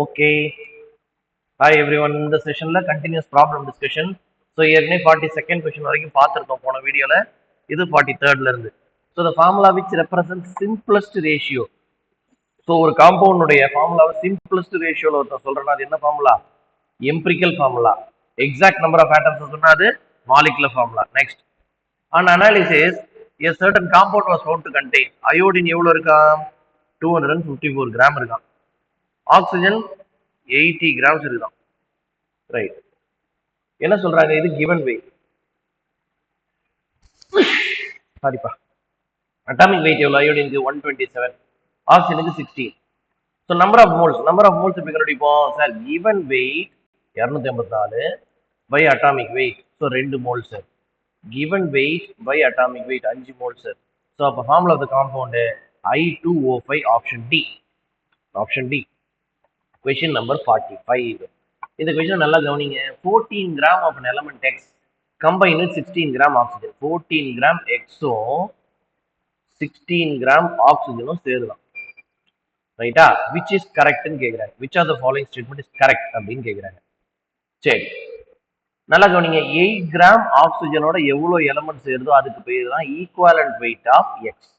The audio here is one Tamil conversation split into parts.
ஓகே. Hi every one. இந்த செஷன்ல கண்டினியூஸ் ப்ராப்ளம் டிஸ்கஷன். ஸோ ஏற்கனவே 42nd கொஸ்டின் வரைக்கும் பார்த்துருக்கோம் போன வீடியோல. இது 43rd இருந்து. So the formula which represent simplest ratio. So ஒரு காம்பவுண்டுடைய ஃபார்முலாவை சிம்பிளஸ்ட் ரேஷியோல ஒருத்தர் சொல்றேன்னா அது என்ன formula? Empirical formula. Exact number of atoms சொன்னா அது molecular formula. Next, on analysis a certain compound was found to contain iodine எவ்வளவு இருக்காம்? 254 கிராம் இருக்காம். ஆக்சிஜன் 80 கிராம்ஸ் இருக்காம். ரைட். என்ன சொல்றாங்க? இது கிவன் வெயிட். சாரிப்பா. அட்டாமிக் வெயிட் எவ்வளவு? அயோடினுக்கு 127, ஆக்சிஜனுக்கு 16. ஸோ நம்பர் ஆஃப் மோல்ஸ் எப்படி கண்டுபிடிப்போம் sir? Given weight 254 by atomic weight. So 2 mole sir. Given weight by atomic weight 5 mole sir. So அப்போ formula of the compound I2O5 option D. Option D. Question number 45. இந்த கொஸ்டின் நல்லா கவனிங்க. 14 gram of an element X combined with 16 gram oxygen. 14 gram எக்ஸும் 16 கிராம் ஆக்சிஜனும் சேருதான். ரைட்டா? விச் இஸ் கரெக்ட்னு கேக்குறாங்க. Which are the following statement is correct அப்படின்னு கேக்குறாங்க. சரி, நல்லா கவனிங்க. 8 கிராம் ஆக்சிஜனோட எவ்வளவு எலமெண்ட் சேருதோ அதுக்கு பேர் தான் ஈக்குவலன்ட் வெயிட் ஆஃப் எக்ஸ்.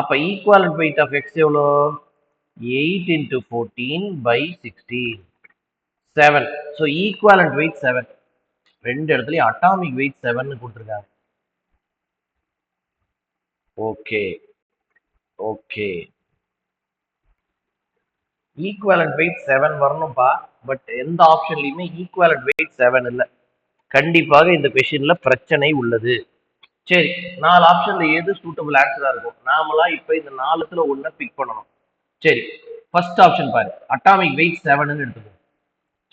அப்ப ஈக்குவலன்ட் வெயிட் ஆஃப் எக்ஸ் எவ்வளோ? 8 into 14 by 16, 7. So equivalent weight 7. ரெண்டு இடத்துலயும் அட்டாமிக் வெயிட் 7 கொடுத்துருக்காங்க. Okay okay. ஈக்குவலன்ட் வெயிட் 7 வரணும்பா. பட் எந்த ஆப்ஷன்லயுமே ஈக்குவலன்ட் வெயிட் 7 இல்ல. கண்டிப்பாக இந்த கொஸ்டின்ல பிரச்சனை உள்ளது. சரி, 4 ஆப்ஷன்ல எது சூட்டபிள் ஆன்சரா இருக்கும்? நாமளா இப்ப இந்த 4த்துல ஒண்ண பிக் பண்ணணும். சரி, ஃபர்ஸ்ட் ஆப்ஷன் பாரு. அட்டாமிக் வெயிட் 7ன்னு எடுத்துக்கோ.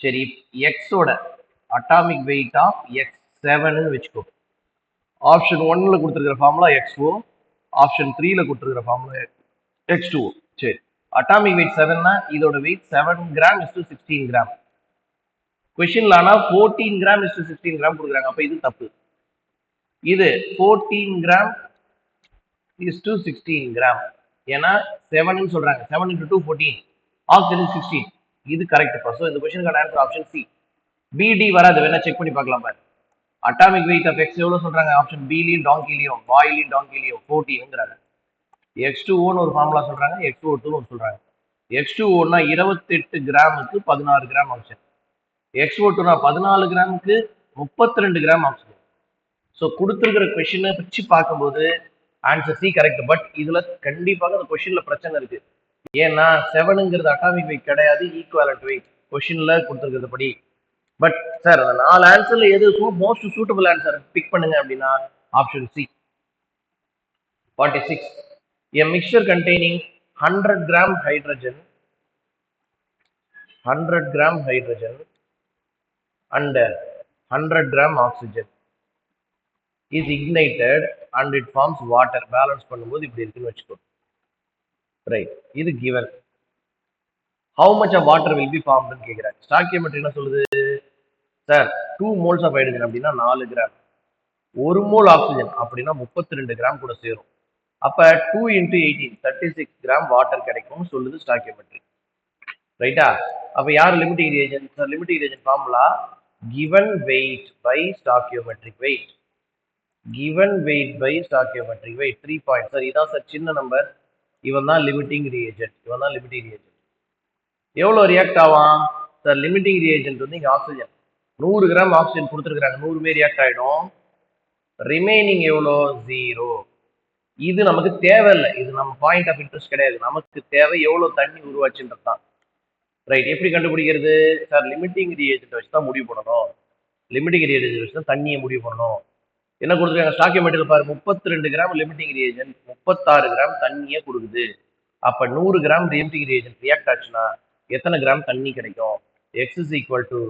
சரி, எக்ஸோட அட்டாமிக் வெயிட் ஆஃப் எக்ஸ் 7ன்னு வச்சுக்கோ. ஆப்ஷன் 1ல கொடுத்துருக்கிற ஃபார்முலா XO, ஆப்ஷன் 3ல கொடுத்துருக்கிற ஃபார்முலா X2O. சரி, அட்டாமிக் வெயிட் 7னா இதோட weight 7 gram is to 16 gram. கொஸ்டின்ல ஆனா 14 கிராம் இஸ் டு 16 கிராம் கொடுக்குறாங்க. அப்ப இது தப்பு. இது 14 கிராம் இஸ் டு 16 கிராம். ஏன்னா 7ன்னு சொல்றாங்க. 7 into 2 14, ஆக்சிஜன் 16. இது கரெக்ட். ஸோ இந்த கொஸ்டினுக்கான ஆன்சர் ஆப்ஷன் சி. பிடி வராது, வேணா செக் பண்ணி பார்க்கலாம் பாரு. அட்டாமிக் வெயிட் ஆஃப் எக்ஸ் எவ்வளவு சொல்றாங்க? ஆப்ஷன் பிலையும் டாங்கிலையும் பாயிலையும் டாங்கிலையும் 14ங்கிறாங்க. X2O ஒரு ஃபார்முலா சொல்றாங்க, X2O2 சொல்றாங்க. X2O 28 கிராமுக்கு 16 கிராம் ஆக்சிஜன். X2O 14 கிராமுக்கு 32 கிராம் ஆக்சிஜன். ஸோ கொடுத்துருக்கிற கொஸ்டினை வச்சு பார்க்கும்போது ஆன்சர் சி கரெக்ட். பட் இதுல கண்டிப்பாக அந்த கொஸ்டின்ல பிரச்சனை இருக்கு. ஏன்னா 7ங்கிறது அட்டாமிக் வெயிட் கிடையாது, ஈக்குவலன்ட் வெயிட் கொஸ்டின்ல கொடுத்துருக்கிறது படி. பட் சார் அந்த 4 ஆன்சர்ல எது மோஸ்ட் சூட்டபிள் ஆன்சர் பிக் பண்ணுங்க அப்படின்னா option C. 46. A mixture containing 100 gram hydrogen, 100 gram hydrogen and 100 gram oxygen is ignited and it forms water. Balance பண்ணும்போது இப்படி இருக்குன்னு வச்சுக்கோ. ரைட், இது given. How much of water will be formed ன்னு கேக்குறாங்க. ஸ்டாக்கியோமெட்ரி என்ன சொல்லுது சார்? 2 moles of hydrogen அப்படின்னா 4 கிராம், 1 mole ஆக்சிஜன் அப்படின்னா 32 கிராம் கூட சேரும். அப்ப 2 into 18 36 கிராம் வாட்டர் கிடைக்கும்னு சொல்லுது ஸ்டாக்கியோமெட்ரி. ரைட்டா? அப்ப யார் limiting reagent? Sir limiting reagent formula given weight by stoichiometric weight. given weight by stoichiometric weight 3 point. Sir இதான் சார் சின்ன நம்பர். இவன் தான் லிமிட்டிங் ரியேஜென்ட். இவன் தான் லிமிட்டிங் ரியேஜென்ட். எவ்வளவு ரியாக்ட் ஆவான் சார்? லிமிட்டிங் ரியேஜென்ட் வந்து இங்க ஆக்சிஜன் 100 கிராம் ஆக்சிஜன் கொடுத்துருக்காங்க. 100 ரியாக்ட் ஆயிடும். ரிமைனிங் எவ்வளோ? 0. இது நமக்கு தேவையில்லை. இது நம்ம பாயிண்ட் ஆஃப் இன்ட்ரெஸ்ட் கிடையாது. நமக்கு தேவை எவ்வளவு தண்ணி உருவாச்சுன்றது தான். ரைட், எப்படி கண்டுபிடிக்கிறது சார்? லிமிட்டிங் ரியேஜென்ட் வச்சு தான் முடிவு பண்ணணும். லிமிட்டிங் ரியேஜென்ட் வச்சு தான் தண்ணியை முடிவு பண்ணணும். என்ன கொடுத்துருக்காங்க ஸ்டாக்கியோமெட்ரியில் பாரு? 32 கிராம் லிமிட்டிங் ரியேஜென்ட் 36 கிராம் தண்ணியே கொடுக்குது. அப்ப 100 கிராம் லிமிட்டிங் ரியேஜென்ட் ரியாக்ட் ஆச்சுன்னா எத்தனை கிராம் தண்ணி கிடைக்கும்? X is equal to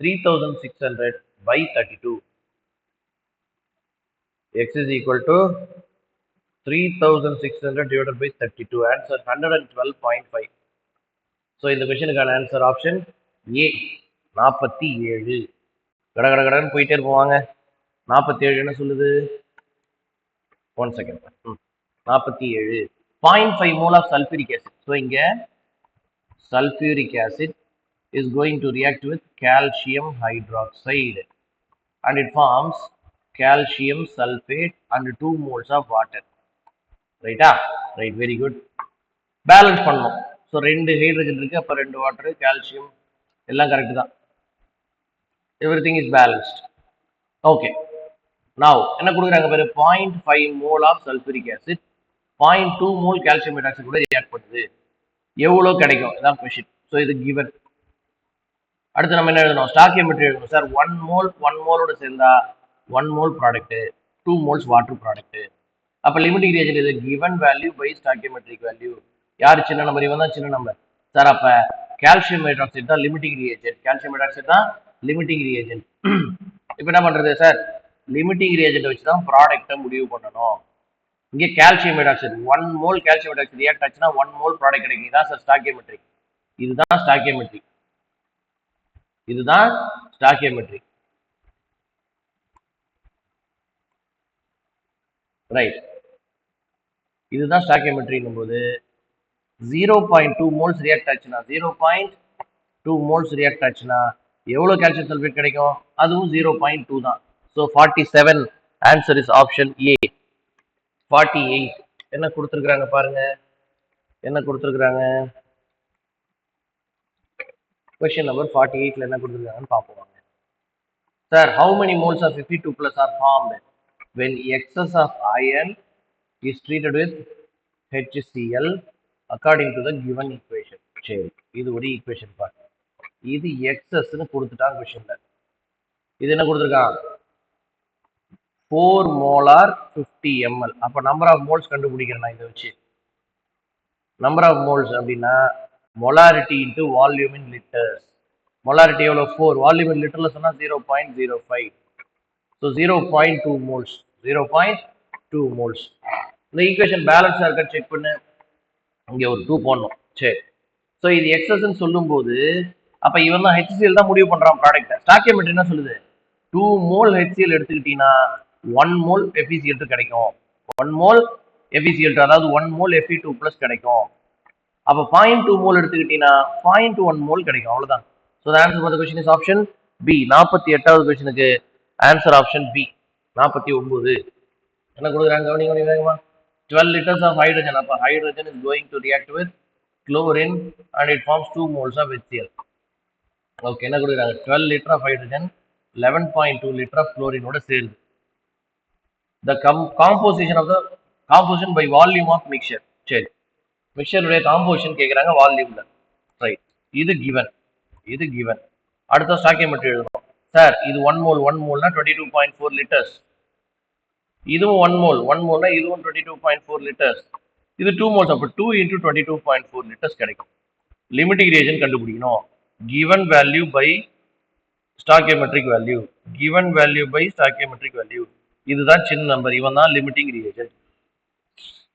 3600 by 32. X is equal to 3600 divided by 32. Answer 112.5. So இந்த கொஸ்டினுக்கான ஆன்சர் ஆப்ஷன் ஏ 47. கடகடன்னு போயிட்டே இருப்போம். 47 என்ன சொல்லுது? 1 second. 47. 0.5 mole of sulphuric acid. So இங்க sulphuric acid is going to react with calcium hydroxide and it forms calcium sulfate and 2 moles of water. Right? Right, very good. Balance பண்ணணும். ஸோ 2 ஹைட்ரஜன் இருக்கு, அப்போ 2 வாட்டர், கால்சியம் எல்லாம் கரெக்ட் தான். Everything is balanced. Okay, now என்ன கொடுக்குறாங்க பாரு, 0.5 mole of sulphuric acid 0.2 mole calcium hydroxide கூட ரியாக்ட் பண்ணுது. எவ்வளோ கிடைக்கும், இதான் கொஸ்டின். ஸோ இது கிவன். அடுத்து நம்ம என்ன எழுதணும், ஸ்டாக்கியோமெட்ரி எழுதணும். சார் 1 மோலோட சேர்ந்தா 1 mole product, 2 moles water product. அப்போ லிமிட்டிங் ரியேஜென்ட் இது given value by stoichiometric value. யார் சின்ன நம்பர், இவன் தான் சின்ன நம்பர். சார் அப்போ கால்சியம் ஹைட்ராக்சைடு தான் லிமிட்டிங் ரியேஜென்ட், கால்சியம் ஹைட்ராக்சைடு தான் லிமிட்டிங் ரியேஜென்ட். இப்போ என்ன பண்றது சார், லிமிட்டிங் ரியேஜென்ட் வச்சு தான் ப்ராடக்ட்டை முடிவு பண்ணணும். இங்கே calcium hydroxide 1 mole calcium hydroxide react ஆச்சுன்னா 1 மோல் ப்ராடக்ட் கிடைக்கும். இதான் சார் ஸ்டாக்கியோமெட்ரி. இதுதான் ஸ்டாக்கியோமெட்ரி. இதுதான் ஸ்டாக்கியோமெட்ரி. ரைட், இதுதான் ஸ்டாக்கியோமெட்ரின்னும் போது 0.2 மோல்ஸ் ரியாக்ட் ஆச்சுன்னா 0.2 மோல்ஸ் ரியாக்ட் ஆச்சுன்னா எவ்வளவு கால்சியம் சல்ஃபேட் கிடைக்கும், அதுவும் 0.2 தான். So 47 answer is option A. 48 என்ன கொடுத்துருக்காங்க பாருங்க, என்ன கொடுத்துருக்காங்க, கொஸ்டின் நம்பர் 48ல என்ன கொடுத்துருக்காங்கன்னு பார்ப்போம். Sir, how many moles of Fe2 plus are formed when excess of iron is treated with HCl according to the given equation? சரி, இது ஒரு ஈக்குவேஷன் பாருங்க. இது எக்ஸஸ்ன்னு கொடுத்துட்டாங்க கொஸ்டின்ல. இது என்ன கொடுத்துருக்கான், 4 மோலார் 50 ml. அப்போ நம்பர் ஆஃப் மோல்ஸ் கண்டுபிடிக்கிறேன் நான் இதை வச்சு. நம்பர் ஆஃப் மோல்ஸ் அப்படின்னா molarity into volume in litres. Molarity எவ்வளோ, 4, வால்யூம் இன் லிட்டர்ல சொன்னால் 0.05. So 0.2 moles, 0.2 moles. இந்த ஈக்குவேஷன் பேலன்ஸாக இருக்கா செக் பண்ணு. இங்கே ஒரு 2 போடணும். சரி, ஸோ இது எக்ஸஸ்ன்னு சொல்லும்போது அப்போ இவன் தான் HCl தான் முடிவு பண்ணுறான் ப்ராடக்ட்டை. ஸ்டாக்கியோமெட்ரி என்ன சொல்லுது, 2 மோல் HCl எடுத்துக்கிட்டீங்கன்னா 1 மோல் FeCl2 கிடைக்கும். 1 மோல் FeCl2, அதாவது 1 மோல் Fe2 plus கிடைக்கும். அப்போ 0.2 மோல் எடுத்துக்கிட்டீங்கன்னா 0.1 மோல் கிடைக்கும். அவ்வளோதான். So the answer for the question is option B. 48வது கொஸ்டினுக்கு ஆன்சர் ஆப்ஷன் பி. 49 என்ன கொடுக்குறாங்க, கவனிங்க வேகமா. 12 liters of hydrogen. அப்போ hydrogen is going to react with chlorine and it forms 2 moles of HCl. Okay, என்ன கொடுக்குறாங்க, 12 liter of hydrogen 11.2 liter of chlorine ஓட சேருது. The composition of the composition by volume of mixture. சரி, மிக்சருடைய காம்போசிஷன் கேட்குறாங்க வால்யூம்ல. ரைட், இது கிவன், இது கிவன். அடுத்த ஸ்டாக்கியோமெட்ரி எழுதணும். சார், இது 1 மோல்னா 22.4 லிட்டர்ஸ். இதுவும் 1 மோல்னா இதுவும் 22.4 லிட்டர்ஸ். இது 2 மோல்ஸ், அப்போ 2 into 22.4 லிட்டர்ஸ் கிடைக்கும். லிமிட்டிங் ரியேஜென்ட் கண்டுபிடிக்கணும். Given value by stoichiometric value, given value by stoichiometric value. இதுதான் சின்ன நம்பர், இவன் தான் லிமிட்டிங் ரியேஜென்ட்,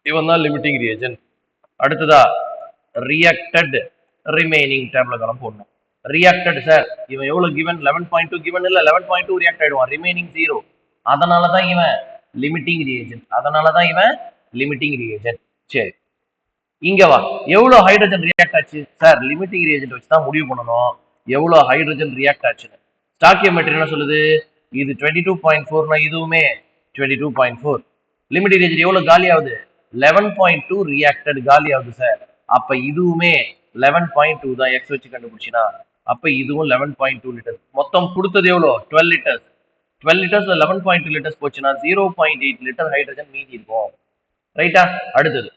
இவன் தான் லிமிட்டிங் ரியேஜென்ட். அடுத்ததா ரியாக்டட் ரிமைனிங் டேபிள் கலம் போடணும். ரியாக்டட் சார், இவன் எவ்வளவு கிவன், 11.2 கிவன் இல்ல, 11.2 ரியாக்ட் ஆயிடுவான், ரிமைனிங் 0. அதனால தான் இவன் லிமிட்டிங் ரியேஜென்ட், அதனால தான் இவன் லிமிட்டிங் ரியேஜென்ட். சரி, இங்க வா, எவ்வளவு ஹைட்ரஜன் ரியாக்ட் ஆச்சு சார், லிமிட்டிங் ரியேஜென்ட் வச்சு தான் முடிவு பண்ணணும் எவ்வளவு ஹைட்ரஜன் ரியாக்ட் ஆச்சுன்னு. ஸ்டாக்கியோமெட்ரி என்ன சொல்லுது, இது 22.4னா இதுவுமே 22.4. லிமிட்டிங் ரியேஜென்ட் எவ்வளவு காலி ஆகுது, 11.2 ரியாக்டட் காலி ஆகுது சார். அப்ப இதுவுமே 11.2 தான், எக்ஸ் வச்சு கண்டுபிடிச்சினா. அப்ப இதுவும் 11.2 லிட்டர். மொத்தம் கொடுத்தது எவ்வளோ, 12 லிட்டர்ஸ். 12 லிட்டர்ஸ் 11.2 லிட்டர்ஸ் போச்சுன்னா 0.8 லிட்டர் ஹைட்ரஜன் மீதி இருக்கும். ரைட்டா? அடுத்தது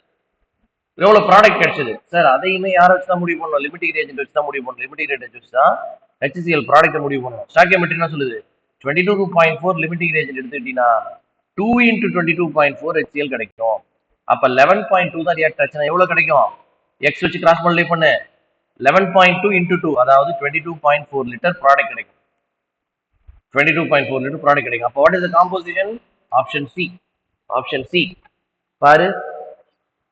எவ்வளவு ப்ராடக்ட் கிடைச்சது சார், அதையுமே யாரை வச்சு தான் முடிவு பண்ணணும், லிமிட்டிங் ரியேஜென்ட் வச்சு தான் முடிவு பண்ணணும். லிமிட்டிங் ரியேஜென்ட் வச்சு தான் HCl ப்ராடக்ட்டை முடிவு பண்ணணும். ஸ்டாக்கியோமெட்ரி என்ன சொல்லுது, 22.4 லிமிட்டிங் ரியேஜென்ட் எடுத்துக்கிட்டீங்கன்னா 2 into 22.4 HCl கிடைக்கும். அப்ப 11.2 தான் ரியாக்ட் ஆச்சுன்னா எவ்வளவு கிடைக்கும், எக்ஸ் வச்சு கிராஸ் மல்டிப்ளை பண்ணு, 11.2 into 2 அதாவது 22.4 லிட்டர் ப்ராடக்ட் கிடைக்கும். 22.4 லிட்டர் ப்ராடக்ட் கிடைக்கும். அப்போ what is the composition, option C. Option C பாரு,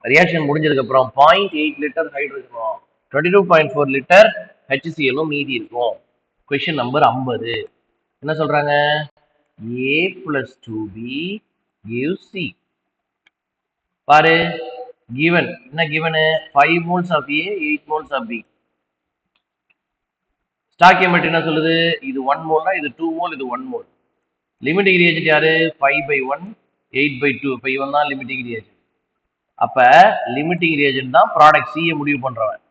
ரியாக்ஷன் முடிஞ்சதுக்கு அப்புறம் 0.8 லிட்டர் ஹைட்ரஜனும் 22.4 லிட்டர் HCl-ம் மீதி இருக்கும். கொஸ்டின் நம்பர் 50 என்ன சொல்றாங்க, A plus 2B gives C. பாரு, given என்ன, given 5 moles of A, 8 moles of B. Stoichiometry என்ன சொல்லுது? இது 1 மோல்னா இது 2 மோல், இது 1 மோல். லிமிட்டிங் ரியேஜென்ட் யாரு? 5/1 8/2. அப்ப இவன் தான் லிமிட்டிங் ரியேஜென்ட். அப்ப லிமிட்டிங் ரியேஜென்ட் தான் ப்ராடக்ட் சி முடிவு பண்றவன்.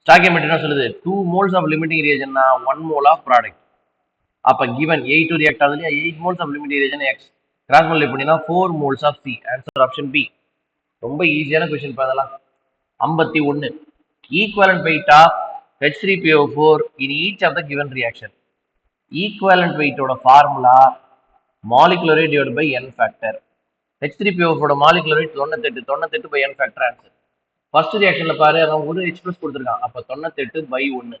ஸ்டாக்கியோமெட்ரி என்ன சொல்லுது? 2 மோல்ஸ் ஆஃப் லிமிட்டிங் ரியேஜென்ட்னா 1 மோல் ஆஃப் ப்ராடக்ட். அப்ப given 8 ரியாக்ட் ஆகுது இல்லையா? 8 moles of limiting reagent X. Cross multiply பண்ணினா 4 moles of C. Answer option B. ரொம்ப ஈஸியான கொஸ்டின் அதெல்லாம். 51. Equivalent weight of H3PO4 in each of the given reaction. ஈக்குவலன்ட் வெயிட்டோட formula molecular weight divided by n factor. H3PO4 molecular weight 98 by n factor ஆன்சர். ஃபர்ஸ்ட் ரியாக்ஷன்ல பாரு, அவன் ஒரு H+ கொடுத்துருக்கான், அப்ப 98/1.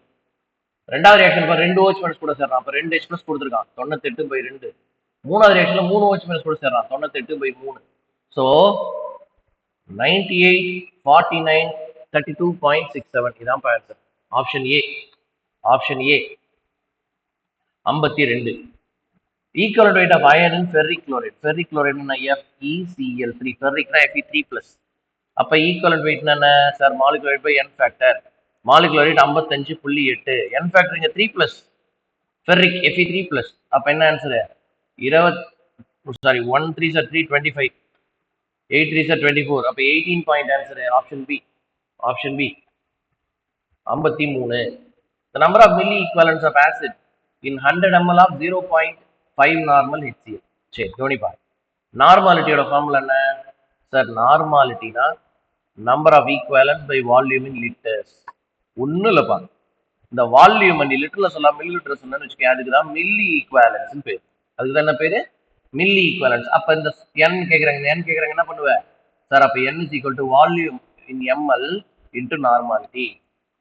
ரெண்டாவது ரியாக்ஷன் பாரு, 2 OH- கூட சேர்றான், அப்ப 2 H+ கொடுத்துருக்கான், 98/2. மூணாவது ரியாக்ஷன்ல 3 OH- கூட சேர்றான், 98/3. ஸோ 98, 49, 32.67. இதான் answer. Option A. Option A. 52. Equivalent weight of iron in ferric chloride. Ferric குளோரைட்னா FeCl3. ஃபெர்ரிக்னா Fe3+. அப்ப ஈக்குவலன்ட் வெயிட் என்ன sir? Molecular weight by n factor. Molecular weight 55.8. n factor இங்க 3+. Ferric Fe3+. அப்ப என்ன ஆன்சர்? 1 3 3 25. 8 3 24. அப்ப 18 point answer. Option B. Option B. 53. The number of milli equivalents of acid in 100 ml of 0.5 normal HCl. சரி, கவனிப்பா. நார்மாலிட்டியோட ஃபார்முலா என்ன சார்? நார்மாலிட்டினா number of equivalents by volume in litres. ஒன்றும் இல்லைப்பா, இந்த வால்யூம் நீ லிட்டர்ல சொல்லலாம், மில்லி லிட்டர் சொல்லணும்னு வச்சுக்கோங்க, அதுக்கு தான் மில்லி ஈக்குவலன்ஸ் பேர். அதுக்கு தான் என்ன பேரு? Milli equivalence. அப்ப இந்த n கேட்குறாங்க, இந்த n கேட்குறாங்க, என்ன பண்ணுவேன் சார்? அப்ப n is equal to volume in ml into normality.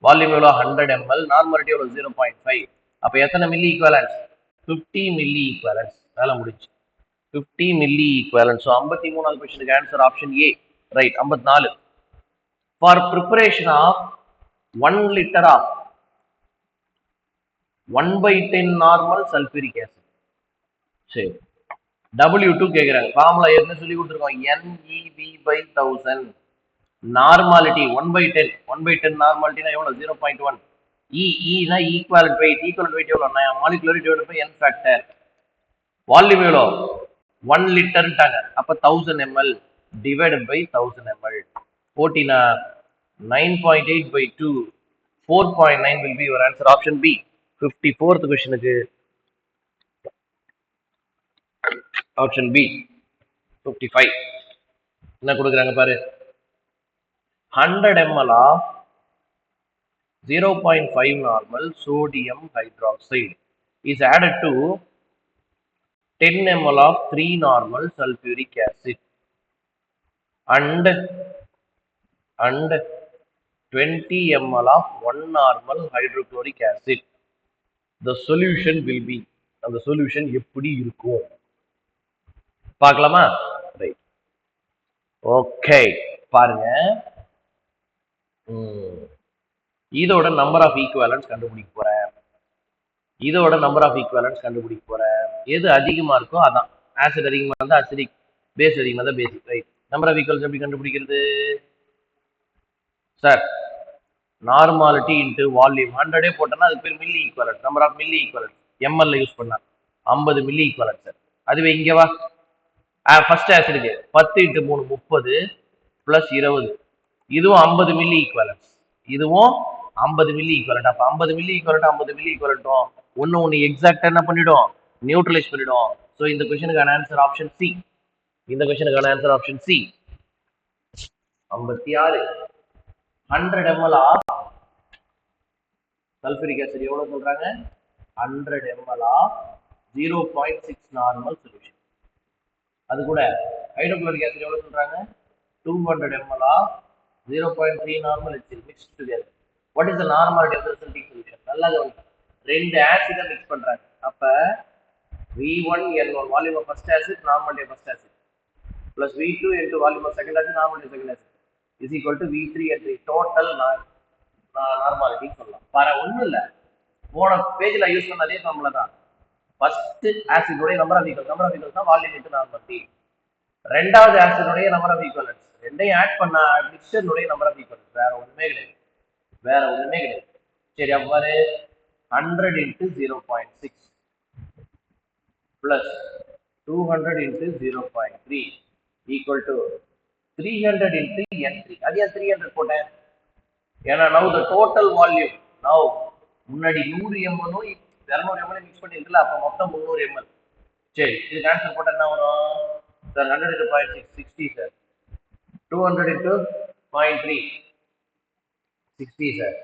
Volume எவ்வளோ? 100 ml. நார்மாலிட்டி எவ்வளோ? 0.5. அப்ப எத்தனை மில்லி ஈக்குவலன்ஸ்? 50 milli equivalence. வேலை முடிச்சு. 50 மில்லி ஈக்குவலன்ஸ். ஸோ 53வது கொஸ்டினுக்கு answer option A. Right. 54. For preparation of 1 litre of 1/10 normal sulphuric acid. சரி, W2 கேட்குறாங்க. ஃபார்முலா என்ன சொல்லி கொடுத்துருக்கோம்? NeV/1000. நார்மாலிட்டி 1/10. 1/10 நார்மாலிட்டினா எவ்வளோ? 0.1. னா ஈக்குவலன்ட் வெயிட். ஈக்குவலன்ட் வெயிட் எவ்வளோ? Molecular divided by n factor. Volume எவ்வளோ? 1 லிட்டர்ட்டாங்க. அப்ப 1000 ml divided by 1000 ml. 14 9.8/2. 4.9 will be your answer. Option B. 54th கொஸ்டினுக்கு ஆப்ஷன் பி. 55. என்ன கொடுக்குறாங்க பாரு? 100 ml of 0.5 normal sodium hydroxide is added to 10 ml of 3 normal sulfuric acid and 20 ml of 1 normal hydrochloric acid. The solution will be. அந்த சொல்யூஷன் எப்படி இருக்கும் பார்க்கலாமா? ரைட். ஓகே, பாருங்க. இதோட நம்பர் ஆஃப் ஈக்குவலன்ஸ் கண்டுபிடிக்க போறேன். இதோட நம்பர் ஆஃப் ஈக்குவலன்ஸ் கண்டுபிடிக்க போறேன். எது அதிகமா இருக்கோ அதான். ஆசிட் அதிகமா இருந்தா அசிடிக், பேஸ் அதிகமா இருந்தா பேசிக். ரைட். நம்பர் ஆஃப் ஈக்குவலன்ஸ் எப்படி கண்டுபிடிக்கிறது சார்? Normality into volume. 100 போட்டோம்னா அது பேர் milli equivalents. Number of milli equivalents ml use பண்ணா 50 மில்லி ஈக்குவலன்ஸ் சார். அதுவே இங்க வா, ஃபர்ஸ்ட் ஆசிடுக்கு 10 × 3 30 + 20. இதுவும் 50 மில்லி ஈக்குவலன்ஸ். இதுவும் 50 மில்லி ஈக்குவலன்ட். அப்ப 50 மில்லி ஈக்குவலன்ட் 50 மில்லி ஈக்குவலன்ட்டும் ஒன்னு எக்ஸாக்டா என்ன பண்ணிடும்? நியூட்ரலைஸ் பண்ணிடும். ஸோ இந்த கொஸ்டினுக்கான ஆன்சர் ஆப்ஷன் சி. இந்த கொஸ்டினுக்கான answer option C. 56. 100 ml of sulfuric acid எவ்வளவு சொல்றாங்க? 100 ml of 0.6 normal solution. அது கூட ஹைட்ரோகுளோரிக் ஆசிட் எவ்வளவு சொல்றாங்க? 200 ml of 0.3 normal HCl mixed together. What is the normality of the resulting solution? நல்லா கவனிங்க. ரெண்டு ஆசிட மிக்ஸ் பண்றாங்க. அப்ப V1N1 volume of first acid, normality of first acid, plus V2 into volume of second acid, normality of second acid is equal to V3N3 total normality சொல்லலாம். பாரு, ஒண்ணும் இல்ல, போன பேஜ்ல யூஸ் பண்ண அதே ஃபார்முலா தான். ஃபர்ஸ்ட் ஆசிடோட நம்பர் ஆஃப் ஈக்குவல்ஸ் தான் வால்யூம் இன்டு நார்மாலிட்டி. ரெண்டாவது ஆசிடோட நம்பர் ஆஃப் ஈக்குவலன்ஸ். ரெண்டையும் ஆட் பண்ணா மிக்சருடைய நம்பர் ஆஃப் ஈக்குவலன்ஸ். வேற ஒண்ணுமே கிடையாது. சரி, அப்ப பாரு, 100 into 0.6 plus 200 into 0.3 equal to 300 into n3. அதே 300 போட்டேன். ஏன்னா now the total volume now முன்னாடி 100 ml 200 ml மிக்ஸ் பண்ணிருக்கல, அப்ப மொத்தம் 300 ml. சரி, இது ஆன்சர் போட்டா என்ன வரும் sir? 100 into 0.6 60 sir. 200 into 0.3 60 sir.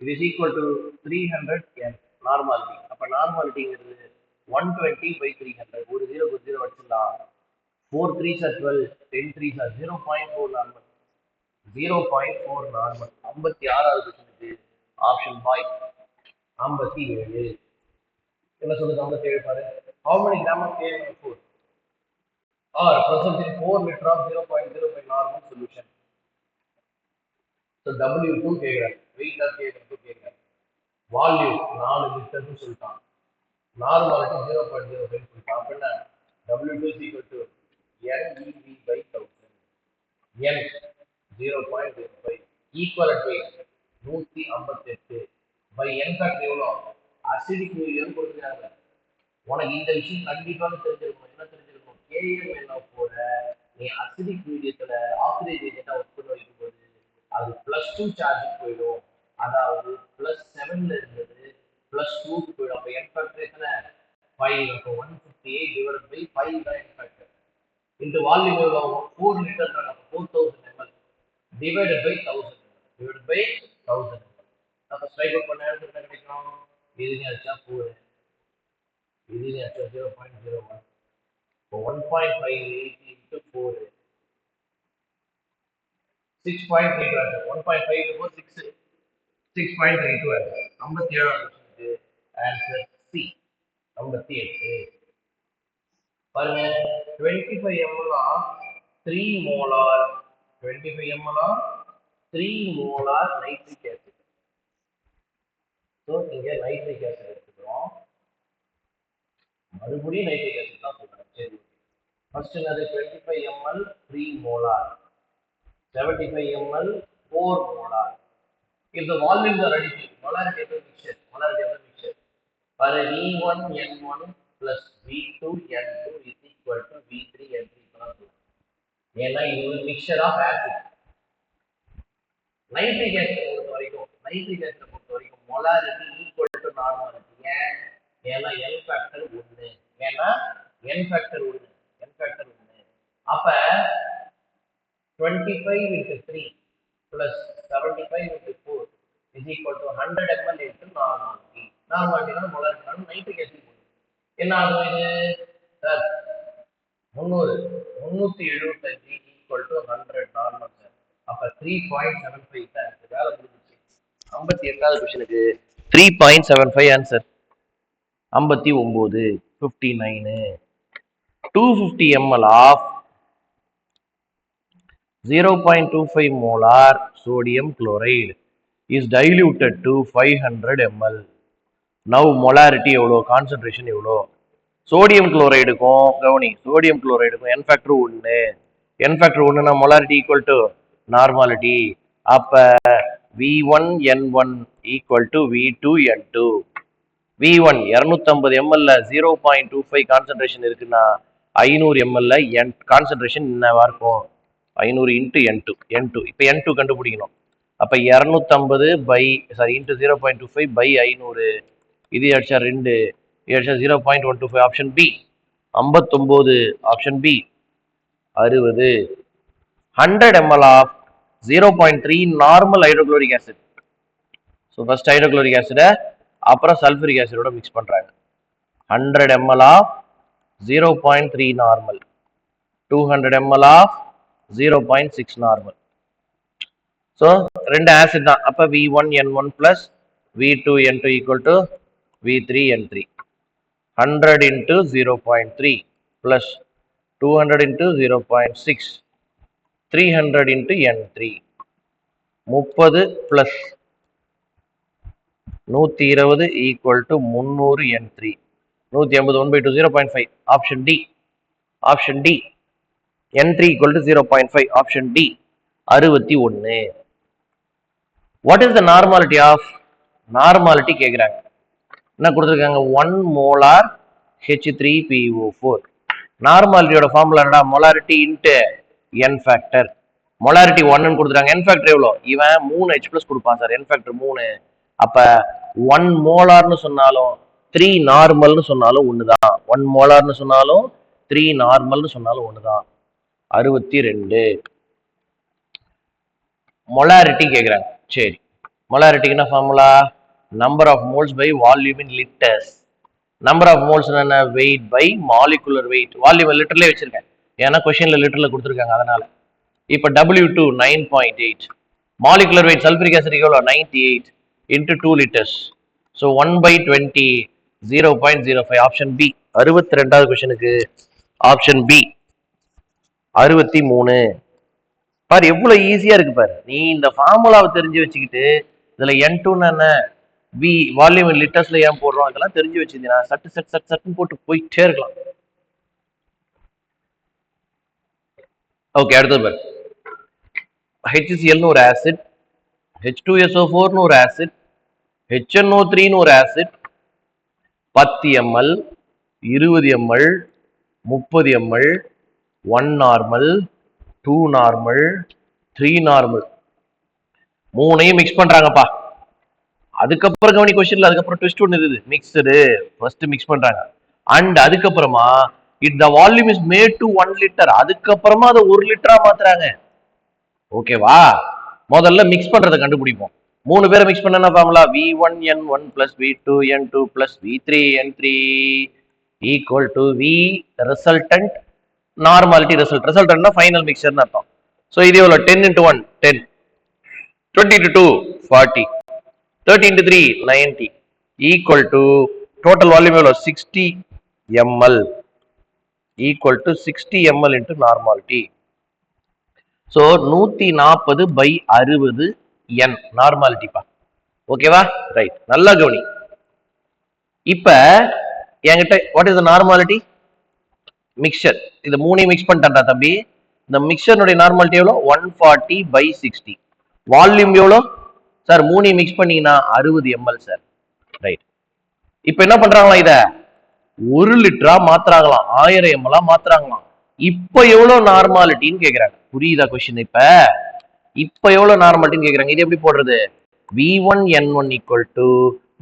It is equal to 300 n normality. அப்ப normality-ங்கிறது 120 by 300. ஒரு 0 ஒரு 0 வச்சுக்கலாம். 4 3s are 12, 10 3s are 0.4 normal. 0.4 normal. 56வது கொஸ்டினுக்கு ஆப்ஷன் 5 57. என்ன சொல்லுது 57 பாரு. How many gram of KMnO4 are present in 4 liter of 0.05 normal solution? So W2 கேக்குறாங்க, weight of KMnO2 கேக்குறாங்க, வால்யூம் 4 லிட்டர்னு சொல்லிட்டான், நார்மாலிட்டி 0.05 சொல்லிட்டான். அப்படின்னா W2 is equal to NEV by 1000. N 0.05 equivalent weight 158 by N factor எவ்வளோ? அசிடிக் மீடியம் கொடுத்துருக்காங்க. உனக்கு இந்த விஷயம் கண்டிப்பாக தெரிஞ்சிருக்கணும். என்ன தெரிஞ்சிருக்கணும்? KMnO4 நீ அசிடிக் மீடியத்துல ஆக்சிடைஸ் ஏஜென்ட்டா ஒர்க் பண்ண வைக்கும் போது அது +2 சார்ஜ் போயிடும். அதாவது +7ல இருந்தது +2 போயிடும். அப்ப n ஃபேக்டர் எத்தனை? 5. அப்ப 158 divided by 5 தான் n ஃபேக்டர். இந்த வால்யூம் எவ்வளவு? 4 லிட்டர் தான். அப்ப 4000 ml divided by 1000 divided by 1000 ml. அப்ப ஸ்ட்ரைக் அவுட் பண்ண ஆன்சர் என்ன கிடைக்கும்? இதுன்னு அடிச்சா 4, இதுன்னு அடிச்சா 0.01. இப்போ 1.58 into 4 6.32 answer. 1.5 into 4 6 6.32 answer. 57வது ஆன்சர் C 58. பாருங்க 25 ml of 3 molar 25 ml of 3 molar nitric acid. So இங்க nitric acid எடுத்துக்கிறோம். மறுபடியும் nitric acid தான் சொல்றேன். சரி, ஃபர்ஸ்ட் என்னது? 25 ml 3 molar, 75 ml 4 molar. If the volumes are additive, molarity of the mixture, for V1 N1 plus V2 N2 is equal to V3 N3. ஏன்னா இது ஒரு mixture of acid. Nitric acid பொறுத்த வரைக்கும் மொலாரிட்டி ஈக்குவல் டு நார்மாலிட்டி. ஏன்னா n ஃபேக்டர் 1. அப்ப 25 into 3 plus 75 into 4 is equal to 100 ml into normality. நார்மாலிட்டினா மொலாரிட்டி நைட்ரிக் ஆசிட் என்ன ஆகும்? இது sir 375 equal to 100 normal sir. அப்ப 3.75 சார். வேலை முடிஞ்சிச்சு. 58வது क्वेश्चनக்கு 3.75 answer. 59 59 250 ml of 0.25 molar sodium chloride is diluted to 500 ml. Now molarity எவ்வளோ? கான்சன்ட்ரேஷன் எவ்வளோ? சோடியம் குளோரைடுக்கும் கவனி, சோடியம் குளோரைடுக்கும் n ஃபேக்டர் 1. n ஃபேக்டர் 1னா மொலாரிட்டி ஈக்குவல் டு நார்மாலிட்டி. அப்ப V1 N1 equal to V2 N2. V1 250 ml 0.25 concentration இருக்குன்னா 500 ml கான்சன்ட்ரேஷன் என்னவா இருக்கும்? 500 into N2. இப்போ N2 கண்டுபிடிக்கணும். அப்ப 250 by into 0.25 by 500. இது அடிச்சா 2, இது அடிச்சா 0.125. Option B 59. Option B 60. 100 ml of 0.3 normal hydrochloric acid. So first hydrochloric ஆசிடை அப்புறம் சல்ஃபரிக் ஆசிடோட மிக்ஸ் பண்றாங்க. 100 ml of 0.3 normal, 200 ml of 0.6 normal. So ரெண்டு ஆசிட் தான். அப்ப V1 N1 plus V2 N2 equal to V3 N3. 100 into 0.3 plus 200 into 0.6, 300 into N3. 30 plus 120 equal to 300 N3. 150 1 by 2 0.5. Option D. Option D. N3 equal to 0.5. Option D. 61. What is the normality of? Normality கேக்குறாங்க. என்ன கொடுத்துருக்காங்க 1 மோலார் H3PO4. நார்மாலிட்டியோட ஃபார்முலா என்னடா molarity into n factor. Molarity 1 கொடுத்துறாங்க. n ஃபேக்டர் எவ்வளோ? இவன் 3 H பிளஸ் கொடுப்பான் சார். n factor 3. அப்ப 1 மோலார்னு சொன்னாலும் 3 நார்மல்னு சொன்னாலும் ஒண்ணுதான். 1 மோலார்னு சொன்னாலும் 3 நார்மல்னு சொன்னாலும் ஒண்ணுதான். 62. மொலாரிட்டி கேக்குறாங்க. சரி, மொலாரிட்டிக்கு என்ன formula? Number of moles by volume in litres. Number of moles என்ன? Weight by molecular weight. Volume லிட்டர்லயே வச்சிருக்கேன், ஏன்னா கொஸ்டின்ல லிட்டர்ல கொடுத்துருக்காங்க அதனால. இப்போ W2 9.8. Molecular wait sulphuric acid எவ்வளோ? 98 into 2 liters. So 1/20 0.05. Option B. 62வது கொஸ்டினுக்கு ஆப்ஷன் பி 63. பாரு எவ்வளவு ஈஸியா இருக்கு பாரு. நீ இந்த ஃபார்முலாவை தெரிஞ்சு வச்சுக்கிட்டு இதுல N2 என்ன V வால்யூம் லிட்டர்ஸ்ல ஏன் போடுறோம் இதெல்லாம் தெரிஞ்சு வச்சிருந்தீங்கன்னா சட்டுன்னு போட்டு போயிட்டே இருக்கலாம். ஓகே, அடுத்தது பாரு. HCl ஒரு ஆசிட், H2SO4 ஒரு ஆசிட், HNO3 ஒரு acid, 10 ml, 20 ml, 30 ml, 1 normal, 2 normal, 3 normal, மூணையும் மிக்ஸ் பண்றாங்கப்பா. அதுக்கப்புறம் கவனி கொஸ்டின்ல அதுக்கப்புறம் ட்விஸ்ட் ஒன்று இருக்குது. மிக்சடு ஃபர்ஸ்ட் மிக்ஸ் பண்றாங்க. அண்ட் அதுக்கப்புறமா the volume is made to 1 litre. அதுக்கப்புறமா அதை 1 லிட்டரா மாத்துறாங்க. ஓகேவா? முதல்ல மிக்ஸ் பண்றதை கண்டுபிடிப்போம். 3 பேரை மிக்ஸ் பண்ண formula V1N1 plus V2N2 plus V3N3 equal to V resultant normality result. ரிசல்ட்னா ஃபைனல் மிக்சர்னு அர்த்தம். ஸோ இது எவ்வளோ? 10 into 1 10, 20 into 2 40, 30 into 3 90 equal to total volume எவ்வளோ? 60 ml equal to 60 ml into normality. ஸோ 140/60 n நார்மாலிட்டிப்பா. ஓகேவா? ரைட், நல்லா கவனி. இப்ப என்கிட்ட what is the normality? Mixture. இது மூணையும் மிக்ஸ் பண்ணிட்டா தம்பி. இந்த மிக்சருடைய நார்மாலிட்டி எவ்வளோ? 140/60. வால்யூம் எவ்வளோ சார்? மூணையும் மிக்ஸ் பண்ணீங்கன்னா 60 ml சார். ரைட். இப்ப என்ன பண்றாங்களா? இத 1 லிட்டரா மாத்துறாங்களாம், 1000 ml மாத்துறாங்களாம். இப்ப எவ்வளவு நார்மாலிட்டின்னு கேக்குறாங்க. புரியுதா கொஸ்டின்? இப்ப எவ்வளவு நார்மாலிட்டின்னு கேக்குறாங்க. இது எப்படி போடுறது? V1N1 equal to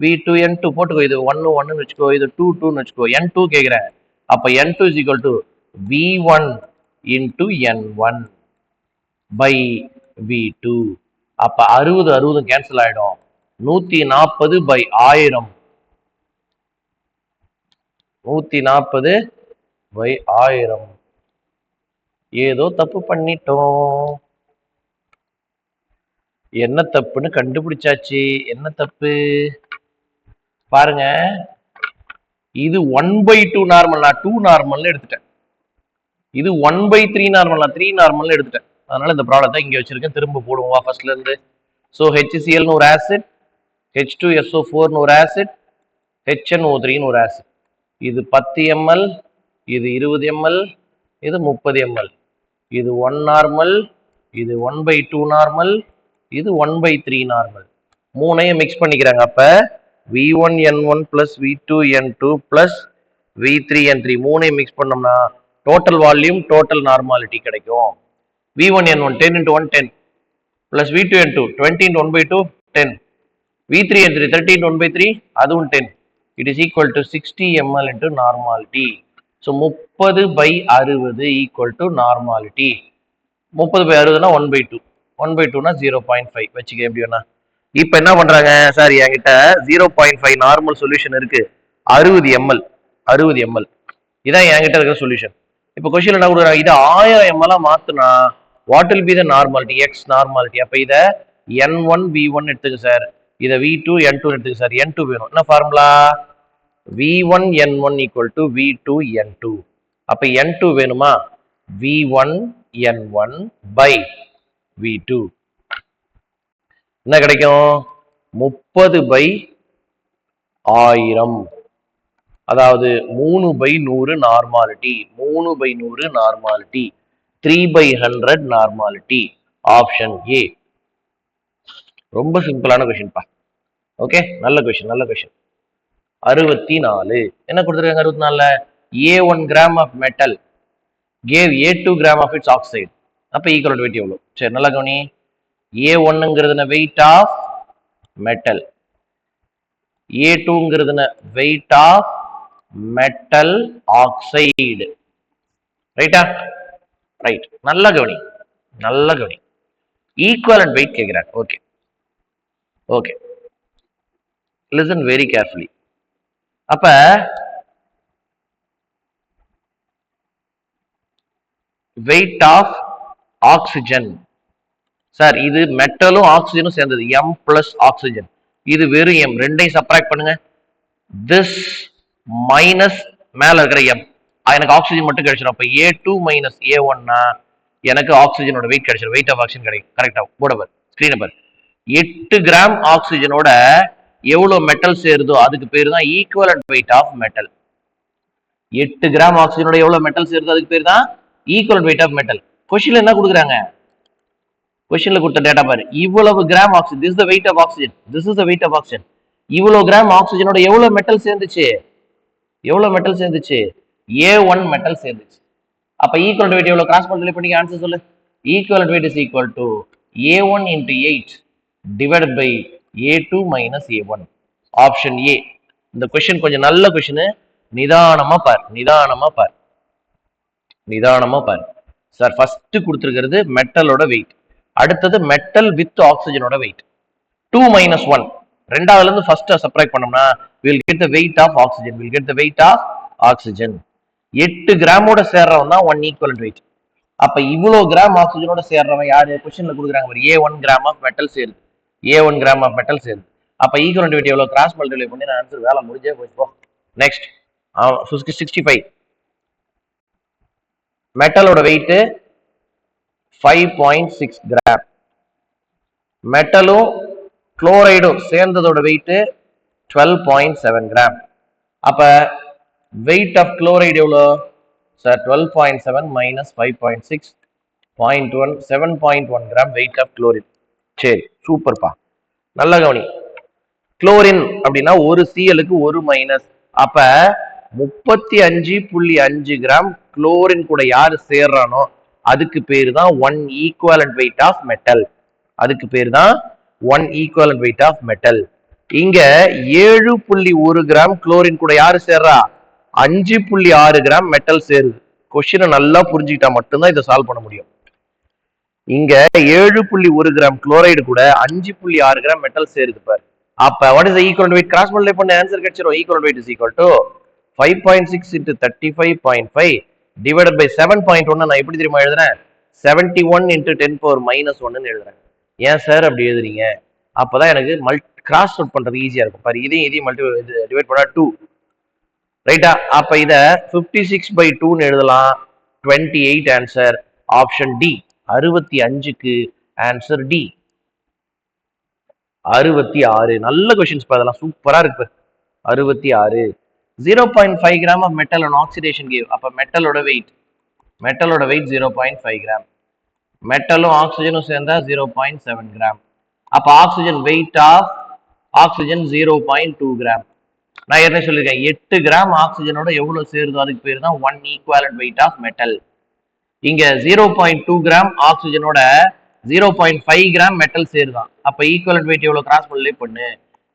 V2N2 போட்டுக்கோ. இது 1 1 வச்சுக்கோ, இது 2 2 வச்சுக்கோ. N2 கேக்குறேன். அப்ப N2 is equal to V1 into N1 by V2. அப்ப 60 60 கேன்சல் ஆயிடும். 140/1000 140/1000. ஏதோ தப்பு பண்ணிட்டோம். என்ன தப்புன்னு கண்டுபிடிச்சாச்சு. என்ன தப்பு பாருங்க. இது 1/2 நார்மல், நான் 2 நார்மல்னு எடுத்துட்டேன். இது 1/3 நார்மல், நான் 3 நார்மல்னு எடுத்துட்டேன். அதனால இந்த ப்ராப்ளத்தை இங்க வச்சிருக்கேன். திரும்ப போடுவோம் ஃபர்ஸ்ட்ல இருந்து. ஸோ HCl ஒரு ஆசிட், H2SO4 ஒரு ஆசிட், HNO3 ஒரு ஆசிட். இது 10 ml, இது 20 ml, இது 30 ml. இது 1 நார்மல், இது 1/2 நார்மல், இது 1/3 நார்மல். மூணையும் மிக்ஸ் பண்ணிக்கிறாங்க. அப்ப V1N1 plus V2N2 plus V3N3 மூணையும் மிக்ஸ் பண்ணோம்னா டோட்டல் வால்யூம் டோட்டல் நார்மாலிட்டி கிடைக்கும். V1N1 10 into 1 10 plus V2N2 20 into 1/2 10, V3N3 30 into 1/3 அதுவும் 10. It is equal to 60 ml into normality. So 30/60 equal to normality. 30/60 1/2, 1/2 0.5 வச்சுக்க. எப்படி வேணா. இப்ப என்ன பண்றாங்க சார்? என்கிட்ட 0.5 நார்மல் சொல்யூஷன் இருக்கு, 60 ml 60 ml. இதான் என்கிட்ட இருக்கிற சொல்யூஷன். இப்ப கொஸ்டின் என்ன கொடுக்குறாங்க? இதை 1000 ml மாத்துனா what will be the normality? X normality. அப்ப இதை N1 V1 எடுத்துக்க சார், இதை V2 N2 எடுத்துக்க சார். N2 வேணும். என்ன formula? V1N1 equal to V2N2. அப்ப N2 வேணுமா? V1N1 by V2 என்ன கிடைக்கும்? 30/1000. அதாவது 3/100 normality, 3/100 normality, 3/100 normality. Option A. ரொம்ப சிம்பிளான கொஸ்டின் பா. ஓகே, நல்ல கொஸ்டின், நல்ல கொஸ்டின். 64. என்ன கொடுத்துருக்காங்க 64ல? A1 gram of metal gave A2 gram of its oxide. அப்ப ஈக்குவல் வெயிட் எவ்வளவு? சரி, நல்லா கவனி. A1ங்கிறது வெயிட் ஆஃப் மெட்டல், A2ங்கிறது வெயிட் ஆஃப் மெட்டல் ஆக்சைடு. ரைட்டா? ரைட். நல்ல கவனி, நல்ல கவனி. ஈக்குவலன்ட் வெயிட் கேட்கிறாங்க. Okay okay, listen very carefully. அப்ப வெயிட் ஆஃப் ஆக்சிஜன் சார், இது மெட்டலும் ஆக்சிஜனும் சேர்ந்தது, M பிளஸ் ஆக்சிஜன். இது வெறும் M, ரெண்டையும் சப்ராக்ட் பண்ணுங்க. திஸ் மைனஸ் மேல இருக்கிற M, எனக்கு ஆக்சிஜன் மட்டும் கிடைச்சிடும். அப்ப A2 மைனஸ் A1னா எனக்கு ஆக்சிஜனோட வெயிட் கிடைச்சிடும், வெயிட் ஆஃப் ஆக்சிஜன் கிடைக்கும். கரெக்டா? போடவர் ஸ்கிரீன் நம்பர் 8 கிராம் ஆக்சிஜனோட எவ்வளவு மெட்டல் சேருதோ அதுக்கு பேரு தான் equivalent weight of metal. 8 gram ஆக்சிஜனோட எவ்வளவு மெட்டல் சேருதோ அதுக்கு பேர் தான் ஈக்குவலன்ட் வெயிட் ஆஃப் மெட்டல். கொஸ்டின்ல என்ன கொடுக்குறாங்க? கொஸ்டின்ல கொடுத்த டேட்டா பாரு, இவ்வளவு gram oxygen, this is the weight of oxygen, this is the weight of oxygen. இவ்வளவு கிராம் ஆக்சிஜனோட எவ்வளவு மெட்டல் சேர்ந்துச்சு? எவ்வளவு மெட்டல் சேர்ந்துச்சு? A1 மெட்டல் சேர்ந்துச்சு. அப்ப ஈக்குவலன்ட் வெயிட் எவ்வளவு? கிராஸ் மல்டிப்ளை பண்ணி ஆன்சர் சொல்லு. Equivalent weight is equal to A1 into 8 divided by A2 minus A1. Option A. இந்த கொஸ்டின் கொஞ்சம் நல்ல கொஸ்டின், நிதானமா பார், நிதானமா பார், நிதானமா பார். சார் ஃபர்ஸ்ட் கொடுத்திருக்கிறது மெட்டலோட வெயிட், அடுத்தது மெட்டல் வித் ஆக்சிஜனோட வெயிட். 2 minus 1, ரெண்டாவதுல இருந்து ஃபர்ஸ்ட் சப்ராக்ட் பண்ணோம்னா we'll get the weight of oxygen, we'll get the weight of oxygen. 8 கிராமோட சேர்றவன் தான் 1 ஈக்குவலன்ட் வெயிட். அப்ப இவ்வளவு கிராம் ஆக்சிஜனோட சேர்றவன் யாரு? கொஸ்டின்ல கொடுக்குறாங்க, A1 கிராம் ஆஃப் மெட்டல் சேருது, A1 கிராம் ஆஃப் மெட்டல் சேருது. அப்ப ஈக்குவலன்ட் வெயிட் எவ்வளவு? கிராஸ் மல்டிப்ளை பண்ணி நான் ஆன்சர், வேலை முடிஞ்சே போச்சு. நெக்ஸ்ட் 65. மெட்டலோட வெயிட் 5.6 கிராம். மெட்டலும் குளோரைடும் சேர்ந்ததோட வெயிட் 12.7 கிராம். அப்ப வெயிட் ஆஃப் குளோரைடு எவ்வளோ sir? 12.7 minus 5.6, 0.1, 7.1 gram weight of chlorine. சரி, சூப்பர்ப்பா, நல்ல கவனி. குளோரின் அப்படின்னா ஒரு சிஎலுக்கு ஒரு மைனஸ். அப்ப 35.5 கிராம் குளோரின் கூட யாரு சேர்றானோ அதுக்கு பேரு தான் 1 ஈக்குவலன்ட் வெயிட் ஆஃப் மெட்டல். அதுக்கு பேரு தான் 1 ஈக்குவலன்ட் வெயிட் ஆஃப் மெட்டல். இங்க 7.1 கிராம் குளோரின் கூட யாரு சேர்றா? 5.6 கிராம் மெட்டல் சேருது. கொஸ்டினை நல்லா புரிஞ்சுக்கிட்டா மட்டும்தான் இதை சால்வ் பண்ண முடியும். இங்க 7.1 கிராம் குளோரைடு கூட 5.6 கிராம் மெட்டல் சேருது பாரு. அப்ப what is the equivalent weight? Cross multiply பண்ண ஆன்சர் கிடைச்சிரும். Equivalent weight is equal to 5.6 into 35.5 divided by 7.1. நான் எப்படி தெரியுமா எழுதுறேன்? 71 into 10 power minus 1 எழுதுறேன். ஏன் சார் அப்படி எழுதுறீங்க? அப்பதான் எனக்கு கிராஸ் அவுட் பண்றது ஈஸியா இருக்கும். பாரு, இதையும் டிவைட் பண்ணா 2. ரைட்டா? அப்ப இத 56/2 எழுதலாம். 28 ஆன்சர். Option D. 65க்கு ஆன்சர் டி. 66. நல்ல கொஸ்டின்ஸ் அதெல்லாம் சூப்பரா இருக்கு. 66. 0.5 gram of metal on oxidation gave. அப்ப மெட்டலோட வெயிட் 0.5 கிராம். மெட்டலும் ஆக்சிஜனும் சேர்ந்தா 0.7 கிராம். அப்ப oxygen weight of oxygen 0.2 gram. நான் ஏற்கனவே சொல்லியிருக்கேன், 8 கிராம் ஆக்சிஜனோட எவ்வளவு சேருதோ அதுக்கு பேர் தான் 1 ஈக்குவலன்ட் வெயிட் ஆஃப் மெட்டல். இங்க 0.2 கிராம் ஆக்சிஜனோட 0.5 கிராம் மெட்டல் சேருதான். அப்ப ஈக்குவலன்ட் வெயிட் எவ்வளவு? கிராஸ் மல்டிப்ளை பண்ணு.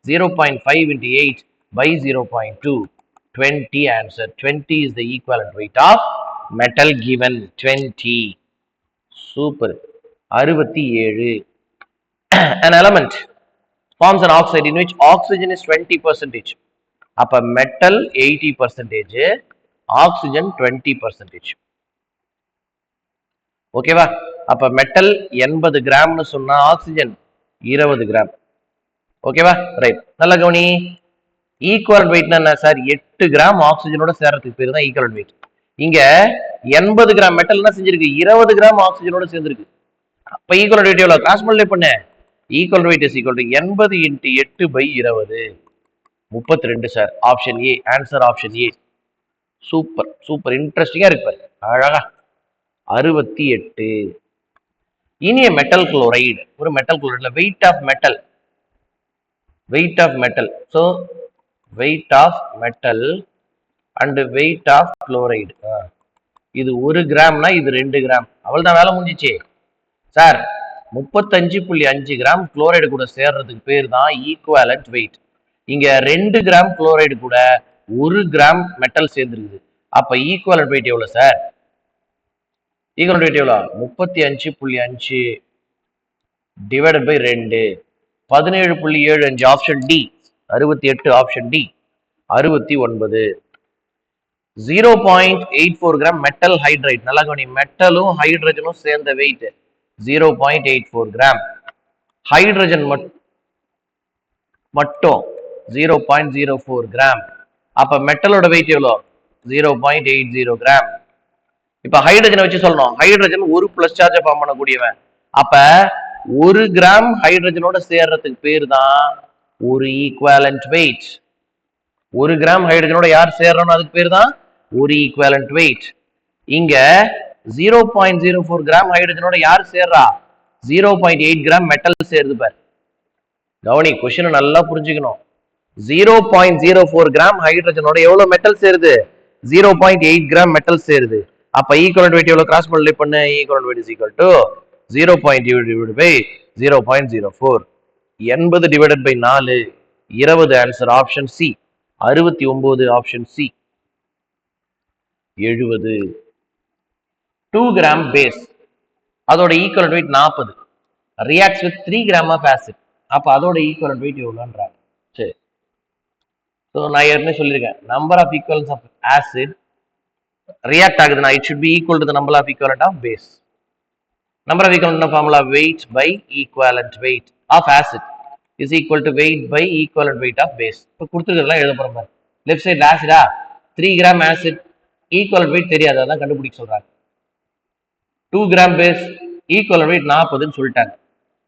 0.5 into 8 by 0.2, 20 answer. 20 is the equivalent weight of metal given. 20. Super. 67. An element forms an oxide in which oxygen is 20%. அப்ப metal 80%, oxygen 20%. ஓகேவா? அப்ப மெட்டல் 80 கிராம்னு சொன்னா ஆக்சிஜன் 20 கிராம். ஓகேவா? ரைட். நல்ல கவனி. ஈக்குவலன்ட் வெயிட் என்ன சார்? 8 கிராம் ஆக்சிஜனோட சேர்றதுக்கு பேர் தான் ஈக்குவலன்ட் வெயிட். இங்க 80 கிராம் மெட்டல் என்ன செஞ்சிருக்கு? 20 கிராம் ஆக்சிஜனோட சேர்ந்திருக்கு. அப்ப ஈக்குவலன்ட் வெயிட் எவ்வளவு? கிராஸ் மல்டிப்ளை பண்ணு. Equivalent weight is equal to 80 into 8/20, 32 sir. Option A. Answer option A. Super super, இன்ட்ரெஸ்டிங்கா இருக்கு. அழகா. 68. இனிய மெட்டல் குளோரைடு. ஒரு மெட்டல் குளோரைடுல weight of metal, weight of metal. So weight of metal and weight of chloride. இது 1 கிராம்னா இது 2 கிராம். அவ்வளவுதான், வேலை முடிஞ்சிச்சு சார். 35.5 கிராம் குளோரைடு கூட சேர்றதுக்கு பேர் தான் ஈக்குவலண்ட் வெயிட். இங்க 2 கிராம் குளோரைடு கூட 1 கிராம் மெட்டல் சேர்ந்துருக்குது. அப்ப ஈக்குவலண்ட் வெயிட் எவ்வளவு சார்? ஈக்குவலண்ட் வெயிட் எவ்வளவு? 35.5 divided by 2, 17.75. Option D 68. Option D 69. 0.84 gram metal hydride. நல்லா கவனி, மெட்டலும் ஹைட்ரஜனும் சேர்ந்த வெயிட் 0.84 கிராம். ஹைட்ரஜன் மட்டும் 0.04 கிராம். அப்ப மெட்டலோட வெயிட் எவ்வளோ? 0.80 கிராம். இப்ப ஹைட்ரஜனை வச்சு சொல்லணும். ஹைட்ரஜன் ஒரு பிளஸ் சார்ஜ் ஃபார்ம் பண்ணக்கூடியவன். அப்ப 1 கிராம் ஹைட்ரஜனோட சேர்றதுக்கு பேர் தான் ஒரு ஈக்குவலண்ட் வெயிட். 1 கிராம் ஹைட்ரஜனோட யார் சேர்றோம் அதுக்கு பேர் தான் ஒரு ஈக்குவலண்ட் வெயிட். இங்க 0.04 கிராம் ஹைட்ரஜனோட யார் சேர்றா? 0.8 கிராம் மெட்டல் சேருது பார். கவனி, கொஸ்டின் நல்லா புரிஞ்சுக்கணும். 0.04 கிராம் ஹைட்ரஜனோட எவ்வளவு மெட்டல் சேருது? 0.8 கிராம் மெட்டல் சேருது. அப்ப ஈக்குவலண்ட் வெயிட் எவ்வளவு? கிராஸ் மல்டிப்ளை பண்ணு. Equivalent weight is equal to 0.8 divided by 0.04. 80 divided by 4, 20. Answer option C 69. Option C 70. 2 gram base, அதோட equivalent weight 40. Reacts with 3 gram of acid. அப்ப அதோட ஈக்குவலண்ட் வெயிட் எவ்வளோன்றாங்க. சரி, ஸோ நான் ஏற்கனவே சொல்லியிருக்கேன், number of equivalents of acid react ஆகுதுன்னா it should be equal to the number of equivalent of base. Number of equivalent formula weight by equivalent weight of acid is equal to weight by equivalent weight of base. இப்போ கொடுத்துருக்கிறதுலாம் எழுத போறோம் பாரு. லெஃப்ட் சைடு ஆசிடா 3 கிராம் ஆசிட், ஈக்குவலன்ட் வெயிட் தெரியாது, அதான் கண்டுபிடிக்க சொல்றாங்க. 2 கிராம் பேஸ், ஈக்குவலன்ட் வெயிட் 40ன்னு சொல்லிட்டாங்க.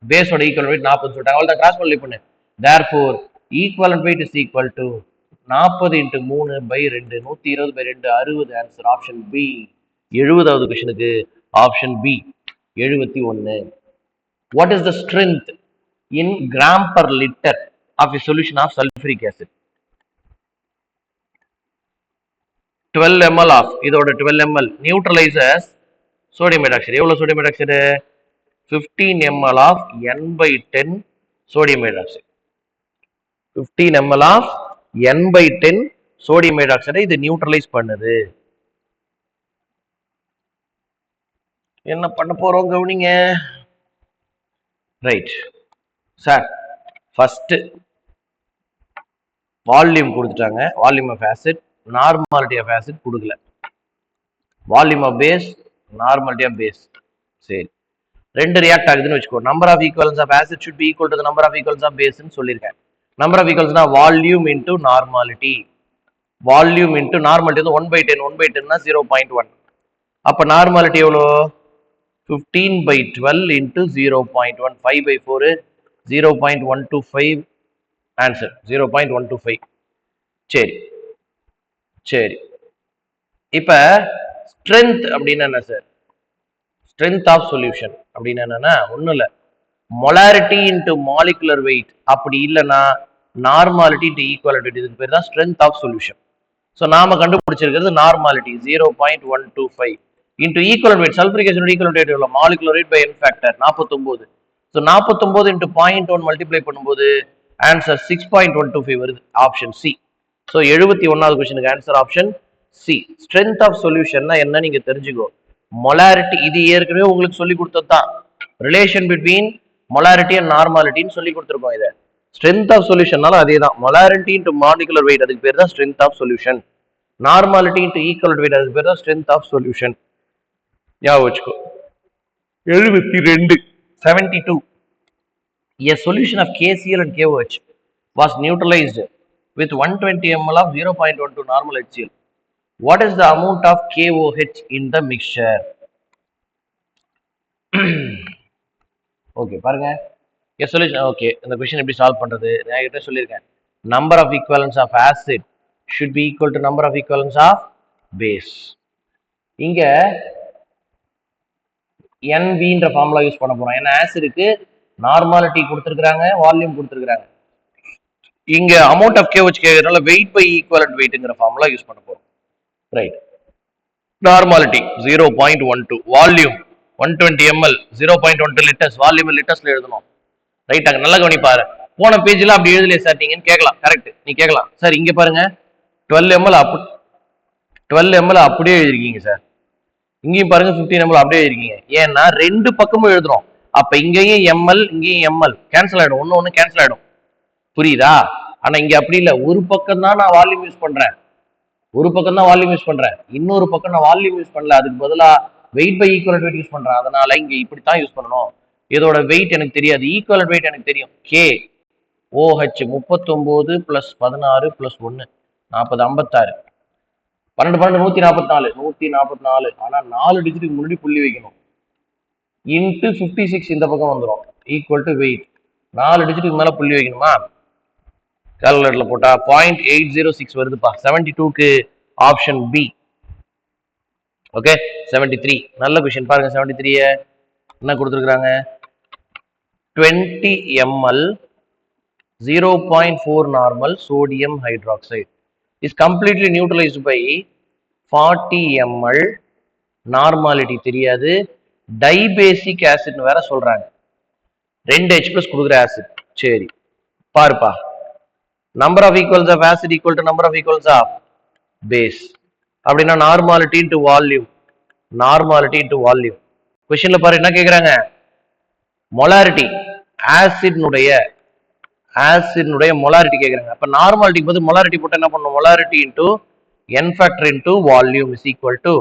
பேஸோட ஈக்குவலன்ட் வெயிட் 40 சொல்லிட்டாங்க. அவ்வளவுதான், கிராஸ் மல்டிப்ளை பண்ணு. therefore equivalent weight is equal to 40 × 3 by 2, 120 by 2, 60. Answer option B 70வது क्वेश्चनக்கு option B 71. What is the strength in gram per litre of a solution of sulfuric acid? 12 ml of, இதோட 12 ml நியூட்ரலைசர்ஸ் சோடியம் ஹைட்ராக்சைடு. எவ்வளவு sodium hydroxide? 15 ml of n/10 sodium hydroxide. 15 ml of n/10 sodium ஹைட்ராக்சைடை இது நியூட்ரலைஸ் பண்ணுது. என்ன பண்ண போறோம் கவனிங்க. ரைட் சார், ஃபர்ஸ்ட் வால்யூம் கொடுத்துட்டாங்க. Volume of acid, normality of acid கொடுக்கல. Volume of base, normality of base. சரி, ரெண்டு ரியாக்ட் ஆகுதுன்னு வச்சுக்கோ. Number of equivalents of acid should be equal to the number of equivalents of பேஸ்னு சொல்லியிருக்கேன். நம்பர் ஆஃப் ஈக்குவல்ஸ்னா volume into normality. Volume into normality வந்து 1/10. 1/10னா 0.1. அப்ப நார்மாலிட்டி எவ்வளோ? 15/12 இன்டு 0.1. 5/4 0.125. ஆன்சர் 0.125. சரி சரி, இப்ப ஸ்ட்ரென்த் அப்படின்னு என்ன சார்? ஸ்ட்ரென்த் ஆஃப் சொல்யூஷன் அப்படின்னு என்னன்னா ஒன்றும் இல்லை, மொலாரிட்டி இன்டு மாலிகுலர் வெயிட். அப்படி இல்லைன்னா நார்மாலிட்டி இன்டு ஈக்குவலன்ட் வெயிட். இதுக்கு பேர் தான் ஸ்ட்ரென்த் ஆஃப் சொல்யூஷன். ஸோ நாம கண்டுபிடிச்சிருக்கிறது normality 0.125 into equivalent weight. Sulphuric acid equivalent weight எவ்வளோ? Molecular weight by n factor 49. So 49 into 0.1 multiply பண்ணும்போது ஆன்சர் 6.125 வருது. Option C. ஸோ 71வது கொஸ்டினுக்கு answer option C. Strength of சொல்யூஷன்னா என்ன நீங்க தெரிஞ்சுக்கோ. மொலாரிட்டி, இது ஏற்கனவே உங்களுக்கு சொல்லி கொடுத்தது தான். ரிலேஷன் பிட்வீன் மொலாரிட்டி அண்ட் நார்மாலிட்டின்னு சொல்லி கொடுத்துருக்கோம். இதை ஸ்ட்ரென்த் ஆஃப் சொல்யூஷன்னாலும் அதே தான். மொலாரிட்டி இன்டு மாலிகுலர் வெயிட், அதுக்கு பேர் தான் strength of solution. Normality into equivalent weight, அதுக்கு பேர் தான் ஸ்ட்ரென்த் ஆஃப் சொல்யூஷன். ஞாபகம் வச்சுக்கோ. 72. 72. A solution of KCl and KOH was neutralized with 120 ml of 0.12 normal HCl. What is the amount of KOH in the mixture? Okay பாருங்க, சொல்யூஷன். ஓகே, இந்த क्वेश्चन எப்படி சால்வ் பண்றது? நான் கிட்ட சொல்லியிருக்கேன், number of equivalents of acid should be equal to number of equivalence of base. இங்க NVன்ற ஃபார்முலா யூஸ் பண்ண போறோம். ஏன்னா ஆசிடுக்கு நார்மாலிட்டி கொடுத்துருக்காங்க, வால்யூம் கொடுத்துருக்காங்க. இங்க அமௌண்ட் ஆஃப் கே வச்சு கேட்கறதுனால வெயிட் பை ஈக்குவலன்ட் வெயிட்ங்கிற ஃபார்முலா யூஸ் பண்ண போறோம். Right. Normality 0.12, volume 120 ml 0.12 litres, volume லிட்டர்ஸ்ல எழுதணும். ரைட், அங்க நல்லா கவனிப்பாரு. போன பேஜ்ல அப்படி எழுதலையே சார் நீங்கன்னு கேட்கலாம். கரெக்ட், நீ கேட்கலாம் சார். இங்க பாருங்க 12 ml 12 ml அப்படியே எழுதிருக்கீங்க சார். இங்கேயும் பாருங்க 15 ml அப்படியே எழுதிருக்கீங்க. ஏன்னா ரெண்டு பக்கமும் எழுதுறோம். அப்ப இங்கேயும் எம்எல் இங்கேயும் எம்எல் கேன்சல் ஆயிடும், ஒன்னு கேன்சல் ஆயிடும். புரியுதா? ஆனா இங்க அப்படி இல்ல, ஒரு பக்கம் தான் நான் வால்யூம் யூஸ் பண்றேன், ஒரு பக்கம் தான் வால்யூம் யூஸ் பண்றேன், இன்னொரு பக்கம் நான் வால்யூம் யூஸ் பண்ணல, அதுக்கு பதிலா weight by equal weight use பண்றேன். அதனால இங்க இப்படித்தான் யூஸ் பண்ணணும். இதோட வெயிட் எனக்கு தெரியாது, ஈக்குவல் வெயிட் எனக்கு தெரியும். K OH 39 plus 16 plus 1 40 56 12 144 144. ஆனா 4 டிஜிட்டுக்கு முன்னாடி புள்ளி வைக்கணும். இன்ட்டு 56 இந்த பக்கம் வந்துடும் ஈக்குவல் டு வெயிட். 4 டிஜிட்டுக்கு மேல புள்ளி வைக்கணுமா? கால்குலேட்டர்ல போட்டா 0.806 வருதுப்பா. 72க்கு ஆப்ஷன் பி. ஓகே, 73. நல்ல கொஸ்டின் பாருங்க. 73 என்ன கொடுத்துருக்காங்க? 20 ml 0.4 normal sodium hydroxide is completely neutralized by 40 ml. Normality தெரியாது, டைபேசிக் ஆசிட்னு வேற சொல்றாங்க. 2 H+ கொடுக்குற ஆசிட். சரி பாருப்பா, number of equals of acid equal to number of equals of base. அப்படின்னா normality into volume, normality into volume. கொஸ்டின்ல பாரு என்ன கேக்குறாங்க? மொலாரிட்டி, ஆசிட்னுடைய மொலாரிட்டி கேக்குறாங்க. அப்ப நார்மாலிட்டி போது மொலாரிட்டி போட்டு என்ன பண்ணணும்? Molarity into n factor into volume is equal to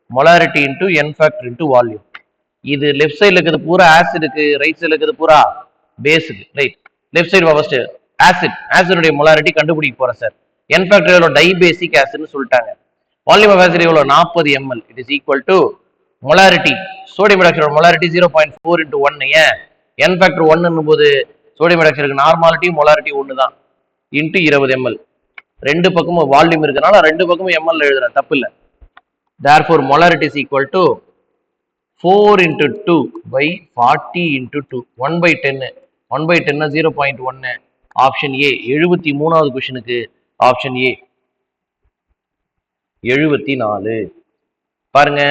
molarity into n factor into volume. இது லெஃப்ட் சைடுல இருக்குது பூரா ஆசிடுக்கு, ரைட் சைடுல இருக்குது பூரா பேஸுக்கு. ரைட், லெஃப்ட் சைடு ஃபர்ஸ்ட் ஆசிடுடைய மொலாரிட்டி கண்டுபிடிக்க போறேன் சார். n factor எவ்வளவு? டைபேசிக் ஆசிட்னு சொல்லிட்டாங்க. வால்யூம் ஆஃப் ஆசிட் எவ்வளவு? 40 ml. It is equal to molarity, sodium hydroxide molarity 0.4 into 1. ஏன் n factor 1 போது சோடியம் ஹைட்ராக்சைடுக்கு நார்மாலிட்டி மொலாரிட்டி 1 தான், இன்ட்டு 20 ml. ரெண்டு பக்கமும் வால்யூம் இருக்கனால ரெண்டு பக்கமும் ml எழுதுறேன், தப்பு இல்லை. therefore molarity is equal to 4 into 2 by 40 into 2, 1 by 10. 1 by 10 0.1. Option A. 73வது கொஸ்டினுக்கு ஆப்ஷன் ஏ 74. பாருங்க,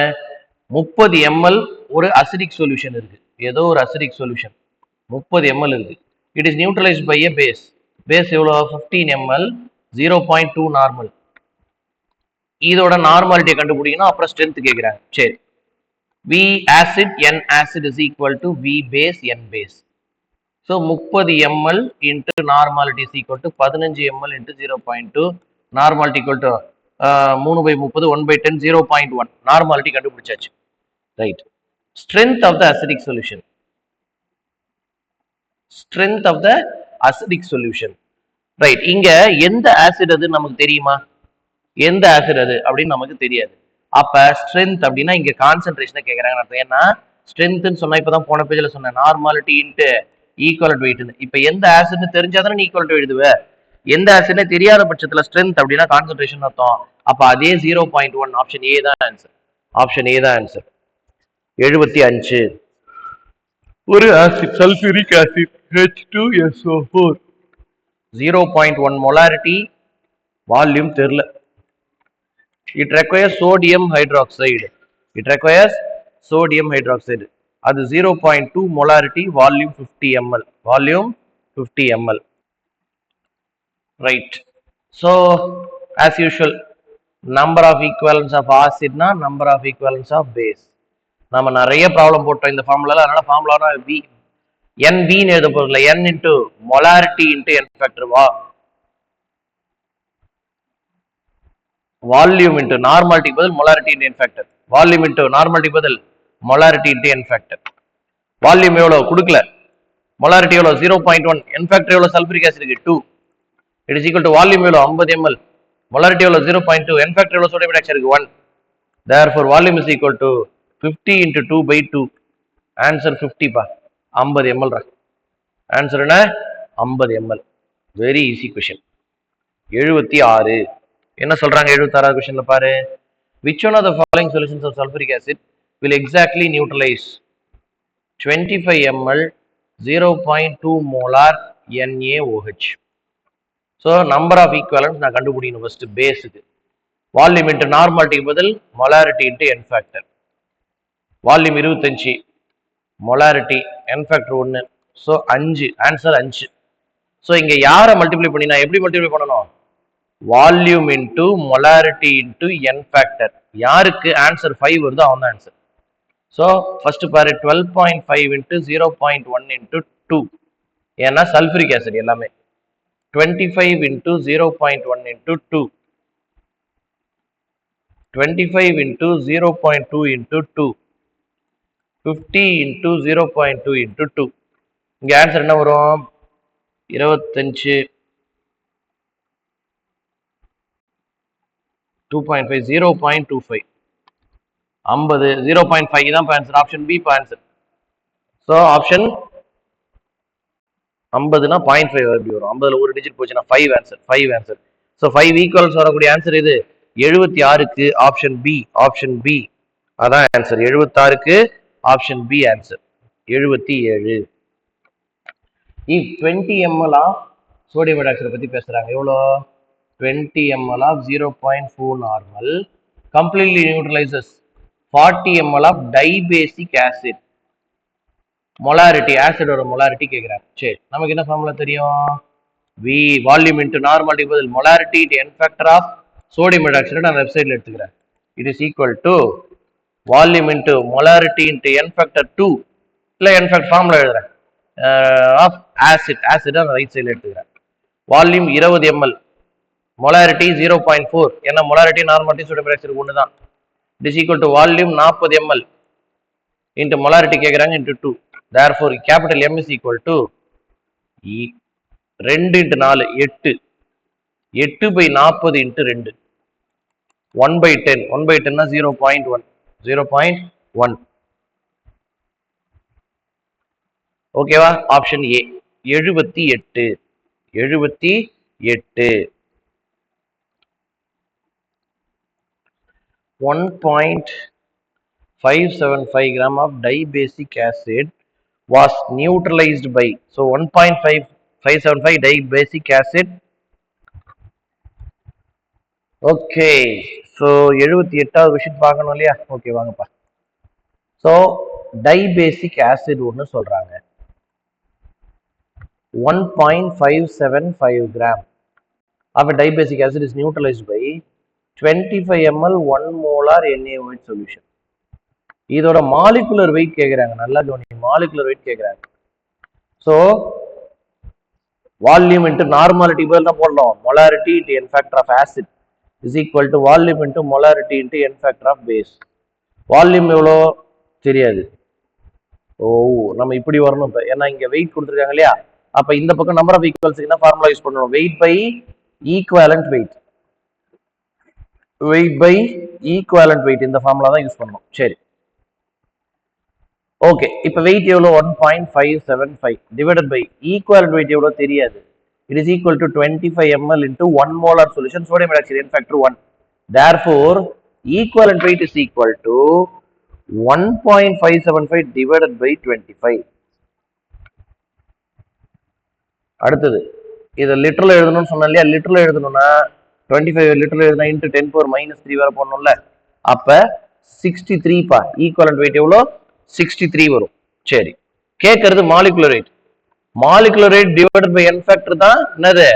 30 ml ஒரு அசிடிக் சொல்யூஷன் இருக்கு, ஏதோ ஒரு அசிடிக் சொல்யூஷன் 30 ml இருக்கு. It is neutralised by a base. Base எவ்வளவு? 15 ml 0.2 நார்மல். இதோட நார்மாலிட்டியை கண்டுபிடிக்கணும், அப்புறம் ஸ்ட்ரென்த் கேட்கிறாங்க. சரி, V acid N acid is equal to V base N base. So 30 ml into normality is equal to 15 ml into 0.2. Normality equal to 3 by 30 1 by 10 0.1. Normality கண்டுபிடிச்சாச்சு. Right. Strength of the acidic solution. Strength of the acidic solution. Right. இங்க எந்த ஆசிட் அது நமக்கு தெரியுமா? எந்த ஆசிட் அது அப்படின்னு நமக்கு தெரியாது. அப்ப ஸ்ட்ரென்த் அப்படின்னா இங்க கான்சென்ட்ரேஷனை கேட்கறாங்க. ஏன்னா ஸ்ட்ரென்த்னு சொன்னா இப்பதான் போன பேஜ்ல சொன்னேன், நார்மாலிட்டி இன்ட்டு ஈக்குவல் வெயிட். இப்ப எந்த ஆசிட்னு தெரிஞ்சாதானே நீ ஈக்குவல் எழுதுவ. எந்த ஆசிட்னு தெரியாத பட்சத்துல ஸ்ட்ரென்த் அப்படின்னா கான்சென்ட்ரேஷன் அர்த்தம். அப்ப அதே 0.1. ஆப்ஷன் ஏ தான் ஆன்சர். ஆப்ஷன் ஏ தான் ஆன்சர். 75. ஒரு acid sulphuric acid H2SO4 0.1 molarity, volume தெரியல. It requires sodium hydroxide. It requires sodium hydroxide. அது 0.2 molarity, volume 50 ml. Volume 50 ml. Right. So, as usual, number of equivalents of acid na number of equivalents of base. நம்ம நிறைய ப்ராப்ளம் போட்டோம் இந்த ஃபார்முலால. அதனால ஃபார்முலானா V NV ன்னு எழுத போறதுல N into molarity into N factor volume into normality பதில் molarity into N factor. Volume into normality பதில் molarity into N factor. Volume எவ்வளவு கொடுக்கல, மொலாரிட்டி எவ்வளவு 0.1, என் ஃபேக்டர் எவ்வளவு சல்ஃபரிக் ஆசிட்க்கு 2. It is equal to volume எவ்வளவு 50 ml, மொலாரிட்டி எவ்வளவு 0.2, என் ஃபேக்டர் எவ்வளவு சோடியம் ஹைட்ராக்சைடுக்கு 1. therefore volume is equal to 50 into 2 by 2. Answer 50 பா, 50 ml. ஆன்சர் என்ன? 50 ml. Very easy question. 76. என்ன சொல்றாங்க 76வது क्वेश्चनல பாரு. which one of the following solutions of sulfuric acid will exactly neutralize 25 ml 0.2 molar NaOH? So number of equivalents நான் கண்டுபிடிக்கணும் ஃபர்ஸ்ட் பேஸுக்கு. வால்யூம் இன்ட்டு நார்மாலிட்டிக்கு பதில் molarity into N factor. Volume 25, molarity N factor 1, so 5, answer 5. So இங்க யாரை மல்டிப்ளை பண்ணி நான் எப்படி மல்டிப்ளை பண்ணணும்? Volume into molarity into N factor. யாருக்கு ஆன்சர் 5 வருதோ அவன் தான் ஆன்சர். ஸோ ஃபர்ஸ்ட் பாரு 12.5 இன்ட்டு 0.1 இன்ட்டு 2, ஏன்னா சல்ஃபரிக் ஆசிட் எல்லாமே. 25 into 0.1 into 2, 25 into 0.2 into 2, 50 into 0.2 into 2. இங்க ஆன்சர் என்ன வரும்? 25, 2.5, 0.25, 50, 0.5 தான் answer. Option B answer. So option 50னா 0.5 எப்படி வரும்? 50ல ஒரு டிஜிட் போச்சுன்னா 5 ஆன்சர். 5 ஆன்சர். ஸோ 5 ஈக்குவல்ஸ் வரக்கூடிய ஆன்சர் இது 76க்கு ஆப்ஷன் பி. ஆப்ஷன் பி அதான் ஆன்சர். 76க்கு option B answer. 77. 20 ml of sodium hydroxide பத்தி பேசுறாங்க. எவ்வளோ? 20 ml of 0.4 normal completely neutralises 40 ml of dibasic acid. Molarity, ஆசிடோட மொலாரிட்டி கேட்குறாங்க. சரி, நமக்கு என்ன ஃபார்முலா தெரியும்? வி வால்யூம் இன்ட்டு நார்மாலிட்டி பதில் molarity into N factor of sodium hydroxide நான் லெஃப்ட் சைடில் எடுத்துக்கிறேன். It is equal to volume into molarity into N factor 2, இல்லை என் ஃபேக்டர் ஃபார்முலா எழுதுறேன், ஆஃப் ஆசிட். ஆசிட் நான் ரைட் சைடில் எடுத்துக்கிறேன். வால்யூம் 20 ml, மொலாரிட்டி 0.4, ஏன்னா மொலாரிட்டி நார்மாலிட்டி சோடியம் ஹைட்ராக்சைடு ஒன்று தான். It is equal to volume 40 ml into molarity கேட்குறாங்க into 2. Therefore, capital M is equal to 2 into 4, 8. 8 by 40 into 2. 1 by 10. 1 by 10 is 0.1. 0.1. Okay, option A. 78. 78. 1.575 gram of dibasic acid was neutralized by, so 1.575 dibasic acid. Okay, so 78வது விஷயம் பார்க்கணும் இல்லையா? ஓகே வாங்கப்பா. ஸோ டைபேசிக் ஆசிட் ஒன்று சொல்றாங்க. 1.575 gram of a dibasic acid is neutralized by 25 ml 1 molar NaOH solution. இதோட மாலிகுலர் வெயிட் கேட்குறாங்க. நல்லா கவனிங்க, மாலிகுலர் வெயிட் கேட்குறாங்க. ஸோ வால்யூம் இன்ட்டு நார்மாலிட்டி பதில் தான் போடணும். Molarity into N factor of acid is equal to volume into molarity into N factor of base. Volume எவ்வளோ தெரியாது. ஓ, நம்ம இப்படி வரணும் இப்போ, ஏன்னா இங்கே வெயிட் கொடுத்துருக்காங்க இல்லையா? அப்போ இந்த பக்கம் நம்பர் ஆஃப் ஈக்குவல்ஸுக்கு என்ன ஃபார்முலா யூஸ் பண்ணணும்? Weight by equivalent weight. Weight by equivalent weight, இந்த ஃபார்முலா தான் யூஸ் பண்ணணும். சரி, ஓகே. இப்போ வெயிட் எவ்வளோ? 1.575 டிவைடட் பை ஈக்குவலண்ட் வெயிட் எவ்வளோ தெரியாது. It is equal to 25 ml into 1 molar solution sodium hydroxide n factor 1. Therefore, equivalent weight is equal to 1.575 divided by 25. அடுத்தது இதை லிட்டரில் எழுதணும்னு சொன்னா இல்லையா? லிட்டரில் எழுதணும்னா 25 லிட்டரில் எழுதுனா இன்ட்டு 10 power -3 வர போடணும்ல. அப்போ 63 பா. ஈக்குவலண்ட் வெயிட் எவ்வளோ? 63 வரும். சரி, கேட்கறது molecular weight. Molecular weight divided by N factor தான் என்னது?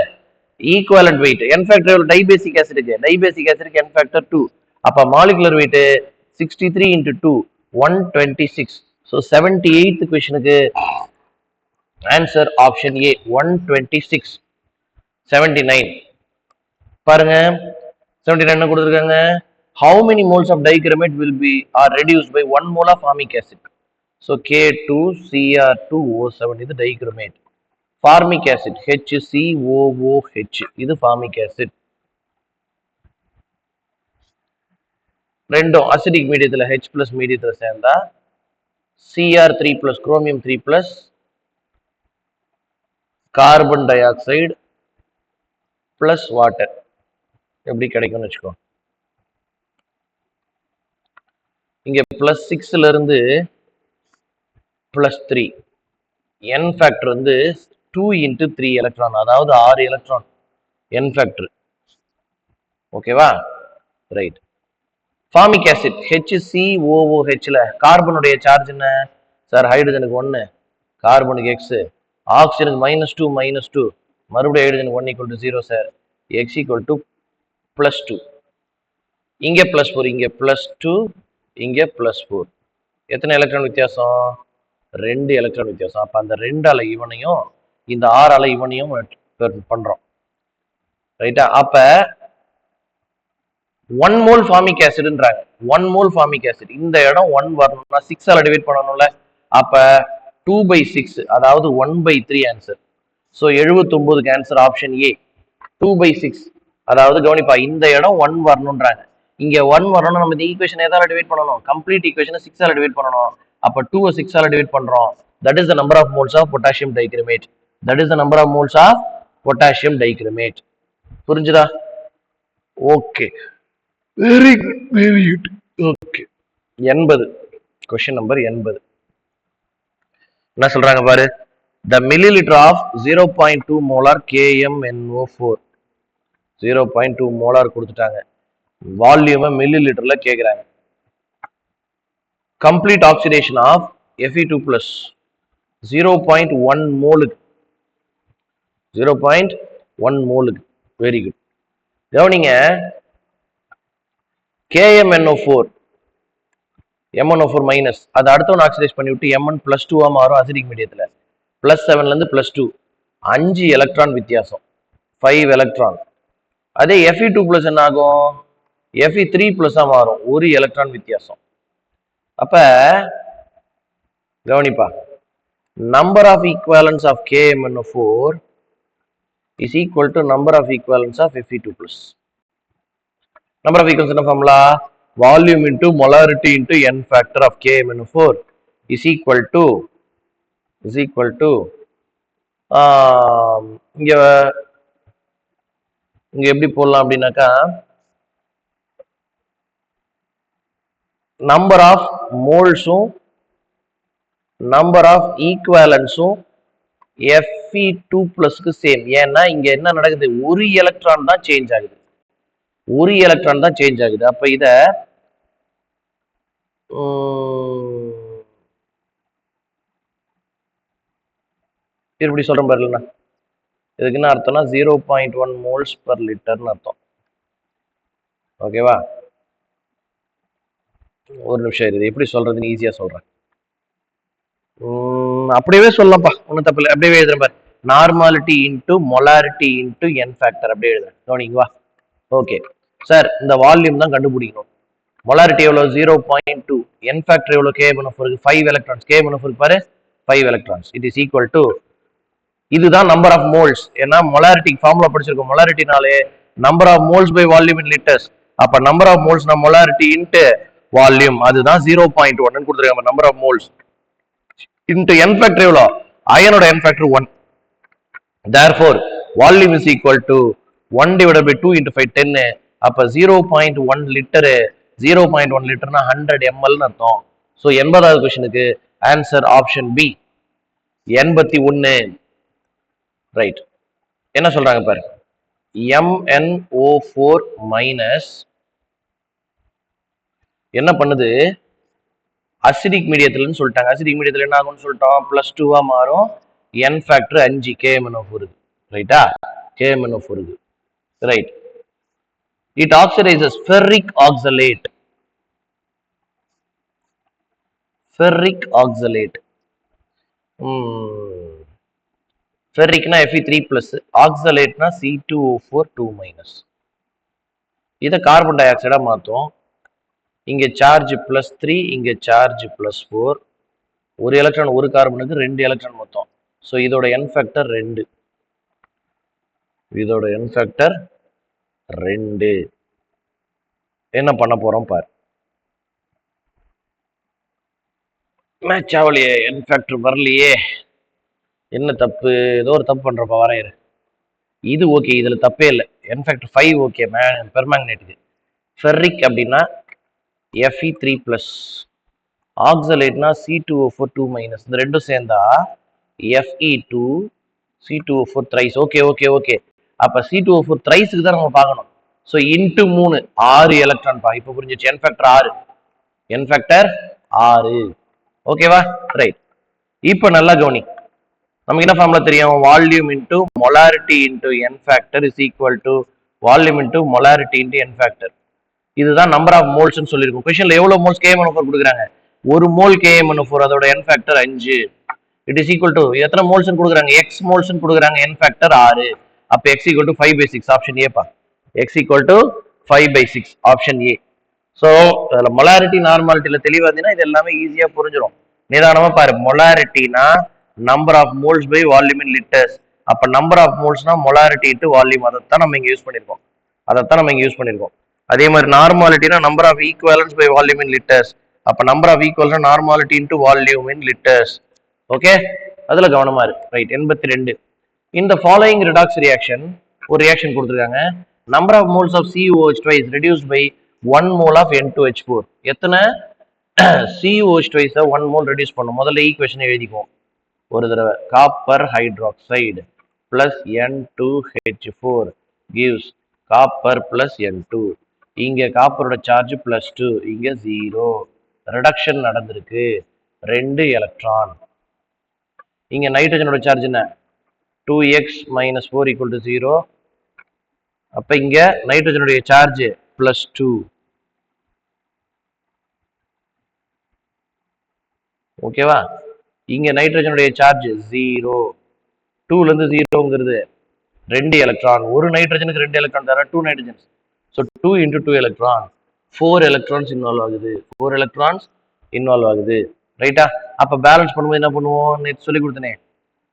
Equivalent weight. என் ஃபேக்டர் எவ்வளோ? டைபேசிக் ஆசிடுக்கு. டைபேசிக் ஆசிடுக்கு என் ஃபேக்டர் 2. அப்போ molecular wait 63 into 2, 126. So 78th கொஸ்டினுக்கு ஆன்சர் ஆப்ஷன் ஏ 126. 79 பாருங்க. 79 கொடுத்துருக்காங்க. How many moles of dichromate will be are reduced by 1 mole of formic acid? So K2Cr2O7 இது dichromate. Formic acid HCOOH இது formic acid. ரெண்டும் அசிடிக் மீடியத்தில் H plus மீடியத்தில் சேர்ந்தா Cr3 plus chromium 3 plus carbon di oxide plus water எப்படி கிடைக்கும்னு வச்சுக்கோ. இங்க +6ல இருந்து +3, n ஃபேக்டர் வந்து 2 into 3 எலக்ட்ரான், அதாவது 6 எலக்ட்ரான். n factor. ஓகேவா? ரைட். ஃபார்மிக் ஆசிட் HCOOHல கார்பனுடைய சார்ஜ் என்ன சார்? ஹைட்ரஜனுக்கு 1, கார்பனுக்கு x, ஆக்சிஜனுக்கு -2 -2, மறுபடியும் ஹைட்ரஜனுக்கு 1 = 0 சார். x = +2. இங்க +4, இங்க +2, இங்க +4. எத்தனை எலக்ட்ரான் வித்தியாசம்? 2 எலக்ட்ரான் வித்தியாசம். அப்ப அந்த 2ஆல இவனையும் இந்த 6ஆல இவனையும் பண்றோம். ரைட்டா? அப்ப 1 மோல் ஃபார்மிக் ஆசிட்ன்றாங்க. 1 மோல் ஃபார்மிக் ஆசிட். இந்த இடம் 1 வரணும்னா 6ஆல டிவைட் பண்ணணும்ல. அப்ப 2/6, அதாவது 1/3 ஆன்சர். ஸோ 79க்கு ஆன்சர் ஆப்ஷன் ஏ 2/6. அதாவது கவனிப்பா, இந்த இடம் 1 வரணும்ன்றாங்க. இங்க 1 வரணும், நம்ம இந்த ஈக்குவேஷன் எதால டிவைட் பண்ணணும்? கம்ப்ளீட் ஈக்குவேஷனை 6ஆல டிவைட் பண்ணணும். அப்ப 2 6ஆல டிவைட் பண்றோம். That is the number of moles of potassium dichromate. That is the number of moles of potassium dichromate. புரிஞ்சுதா? Okay, very good, very good. Okay, 80. Question number 80 என்ன சொல்றாங்க பாரு. The milliliter of 0.2 molar KMNO4, 0.2 molar கொடுத்துட்டாங்க. வால்யூமை மில்லி லிட்டர்ல கேக்குறாங்க. கம்ப்ளீட் ஆக்சிடேஷன் ஆஃப் Fe2+, 0.1 மோலுக்கு, 0.1 மோலுக்கு. Very good. கவனிங்க, KMNO4, MnO4 மைனஸ், அது அடுத்தவன் ஆக்சிடைஸ் பண்ணி விட்டு Mn+2 மாறும் அசிடிக் மீடியத்துல. +7ல இருந்து +2, 5 எலக்ட்ரான் வித்தியாசம், 5 எலக்ட்ரான். அதே Fe2+ என்ன ஆகும்? Fe3+ மாறும், 1 எலக்ட்ரான் வித்தியாசம். அப்ப கவனிப்பா, number of equivalents of KMNO4 is equal to number of equivalents of Fe2+. Number of equivalents என்ன formula? Volume into molarity into n factor of KMNO4 is equal to இங்க எப்படி போடலாம் அப்படின்னாக்கா, நம்பர் ஆஃப் மோல்ஸும் நம்பர் ஆஃப் ஈக்குவலன்ஸும் Fe2+க்கு சேம். ஏன்னா இங்க என்ன நடக்குது? ஒரு எலக்ட்ரான் தான் சேஞ்ச் ஆகுது, ஒரு எலக்ட்ரான் தான் சேஞ்ச் ஆகுது. அப்ப இத இப்படி சொல்றேன் பாருங்க. இதுக்கு என்ன அர்த்தம்னா 0.1 மோல்ஸ் பர் லிட்டர்னு அர்த்தம். ஓகேவா? ஒரு நிமிஷம், இது எப்படி சொல்றதுன்னு ஈஸியா சொல்றேன். அப்படியே சொல்லலாம்ப்பா, ஒன்றும் தப்பு இல்லை. அப்படியே எழுதுறேன் பாரு. Normality into molarity into N factor அப்படியே எழுதுறேன். கவனிங்களா? ஓகே சார், இந்த வால்யூம் தான் கண்டுபிடிக்கணும். மொலாரிட்டி எவ்வளவு? 0.2. என் ஃபேக்டர் எவ்வளவு? KMNO4 5 electrons. KMNO4 பாரு 5 electrons. It is equal to, இதுதான் நம்பர் ஆஃப் மோல்ஸ். ஏன்னா மொலாரிட்டி ஃபார்முலா படிச்சிருக்கோம். மொலாரிட்டினாலே number of moles by volume in litres. அப்ப நம்பர் ஆஃப் மோல்ஸ்னா மொலாரிட்டி இன்டு வால்யூம், அதுதான் 0.1 கொடுத்துருக்காங்க. Number of moles into N factor எவ்வளோ? அயனோட N factor 1. therefore volume is equal to 1 divided by 2 into 5 10. அப்ப 0.1 லிட்டரு, 0.1 லிட்டர்னா 100 ml அர்த்தம். ஸோ 80வது கொஸ்டினுக்கு ஆன்சர் ஆப்ஷன் பி 81. ரைட். என்ன சொல்றாங்க பாரு. MnO4 மைனஸ் என்ன பண்ணுது? அசிடிக் மீடியத்துலன்னு சொல்லிட்டாங்க. அசிடிக் மீடியத்துல என்ன ஆகும்னு சொல்லிட்டோம்? +2 மாறும். n factor 5 KMNO4. ரைட்டா? KMNO4. Right. It oxidises ferric oxalate. Ferric oxalate. ஃபெர்ரிக்னா Fe3+, ஆக்சலேட்னா C2O4 2-. இதை கார்பன் டை ஆக்சைடா மாற்றும். இங்க சார்ஜ் +3, இங்க சார்ஜ் +4. ஒரு எலக்ட்ரான் ஒரு கார்பனுக்கு 2 எலக்ட்ரான் மொத்தம். ஸோ இதோட n ஃபேக்டர் 2. இதோட n ஃபேக்டர் 2. என்ன பண்ண போறோம் பாரு. மேட்ச் ஆகலையே, n ஃபேக்டர் வரலையே. என்ன தப்பு? ஏதோ ஒரு தப்பு பண்றப்ப வரையறு. இது ஓகே, இதுல தப்பே இல்லை. n factor 5 okay. பெர்மேங்கனேட்டுக்கு. ஃபெர்ரிக் அப்படின்னா Fe3+, ஆக்சலேட்னா C2O4 2-. இந்த ரெண்டும் சேர்ந்தா Fe2 C2O4 thrice. Okay okay okay. அப்ப C2O4 த்ரைஸுக்கு தான் நம்ம பார்க்கணும். ஸோ இன்ட்டு 3 6 எலக்ட்ரான் பா. இப்போ புரிஞ்சிச்சு. n factor 6. n factor 6. ஓகேவா? ரைட். இப்போ நல்லா கவனி. நமக்கு என்ன ஃபார்முலா தெரியும்? Volume into molarity into n factor is equal to volume into molarity into n factor. இதுதான் நம்பர் ஆஃப் மோல்ஸ்னு சொல்லியிருக்கும். கொஸ்டின்ல எவ்வளவு மோல்ஸ் KMnO4 கொடுக்குறாங்க? ஒரு மோல் KMnO4 அதோட n factor 5. It is equal to எத்தனை மோல்ஸ்னு கொடுக்குறாங்க? x மோல்ஸ்னு கொடுக்குறாங்க. n factor 6. அப்ப x equal to 5/6 option A பா. x equal to 5/6 option A. So அதில் மொலாரிட்டி நார்மாலிட்டியில தெளிவாக இருந்தீங்கன்னா இது எல்லாமே ஈஸியாக புரிஞ்சிடும். நிதானமா பாரு. மொலாரிட்டினா number of moles by volume in litres. அப்ப நம்பர் ஆஃப் மோல்ஸ்னா மொலாரிட்டி இன்டு வால்யூம். அதைத்தான் நம்ம இங்க யூஸ் பண்ணிருக்கோம். அதே மாதிரி நார்மாலிட்டினா number of equivalents by volume in litres. அப்ப number of equals normality into volume in litres. Okay, அதுல கவனமா இருக்கு. ரைட். 82. இந்த ஃபாலோயிங் ரிடாக்ஸ் ரியாக்ஷன் ஒரு ரியாக்ஷன் கொடுத்துருக்காங்க. Number of moles of COOH twice reduced by 1 mole of N2H4. எத்தனை COOH twice 1 mole ரெடியூஸ் பண்ணும்? முதல்ல ஈக்குவேஷன் எழுதிக்குவோம் ஒரு தடவை. Copper hydroxide plus N2H4 gives copper plus N2. இங்க காப்பரோட சார்ஜ் +2, இங்க 0. ரிடக்ஷன் நடந்திருக்கு. 2 எலக்ட்ரான். இங்க நைட்ரஜனோட சார்ஜ் என்ன? 2x - 4 = 0. அப்ப இங்க நைட்ரஜனுடைய சார்ஜ் +2. ஓகேவா? இங்க நைட்ரஜனுடைய சார்ஜ் 0. 2ல இருந்து 0ங்கிறது 2 எலக்ட்ரான். ஒரு நைட்ரஜனுக்கு 2 எலக்ட்ரான் தர 2 nitrogens. So 2 × 2 electron, 4 electrons involve ஆகுது. 4 எலக்ட்ரான்ஸ் இன்வால்வ் ஆகுது. ரைட்டா? அப்ப பேலன்ஸ் பண்ணும்போது என்ன பண்ணுவோம்? நேற்று சொல்லி கொடுத்தனே,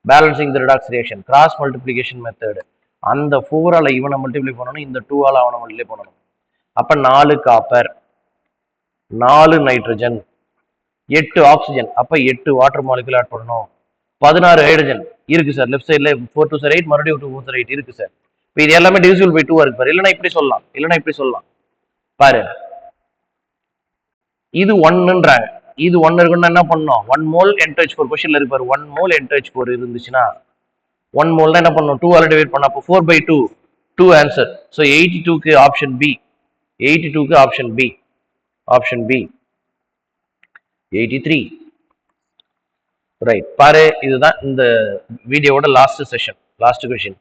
balancing the redox reaction, cross multiplication method. அந்த 4ஆல இவனை மல்டிப்ளை பண்ணணும், இந்த 2ஆல அவனை மல்டிப்ளை பண்ணணும். அப்ப 4 காப்பர், 4 நைட்ரஜன், 8 ஆக்சிஜன். அப்ப 8 வாட்டர் மாலிகுல் ஆட் பண்ணணும். 16 ஹைட்ரஜன் இருக்கு சார். லெஃப்ட் சைட்ல 4 2 8, மறுபடியும் 2 4 8 இருக்கு சார். இப்போ இது எல்லாமே டிவிசிபிள் பை 2 இருக்கு பாரு. இல்லைன்னா இப்படி சொல்லலாம். பாரு, இது 1ன்றாங்க. இது 1 இருக்குன்னா என்ன பண்ணணும்? 1 மோல் N2H4 கொஸ்டின்ல இருக்கு பாரு. 1 மோல் N2H4 இருந்துச்சுன்னா 1 மோல் தான் என்ன பண்ணணும்? 2 ஆல டிவைட் பண்ணா அப்போ 4/2, 2 ஆன்சர். ஸோ 82க்கு ஆப்ஷன் பி. 82க்கு ஆப்ஷன் பி. 83. ரைட். பாரு, இதுதான் இந்த வீடியோவோட last session, last question.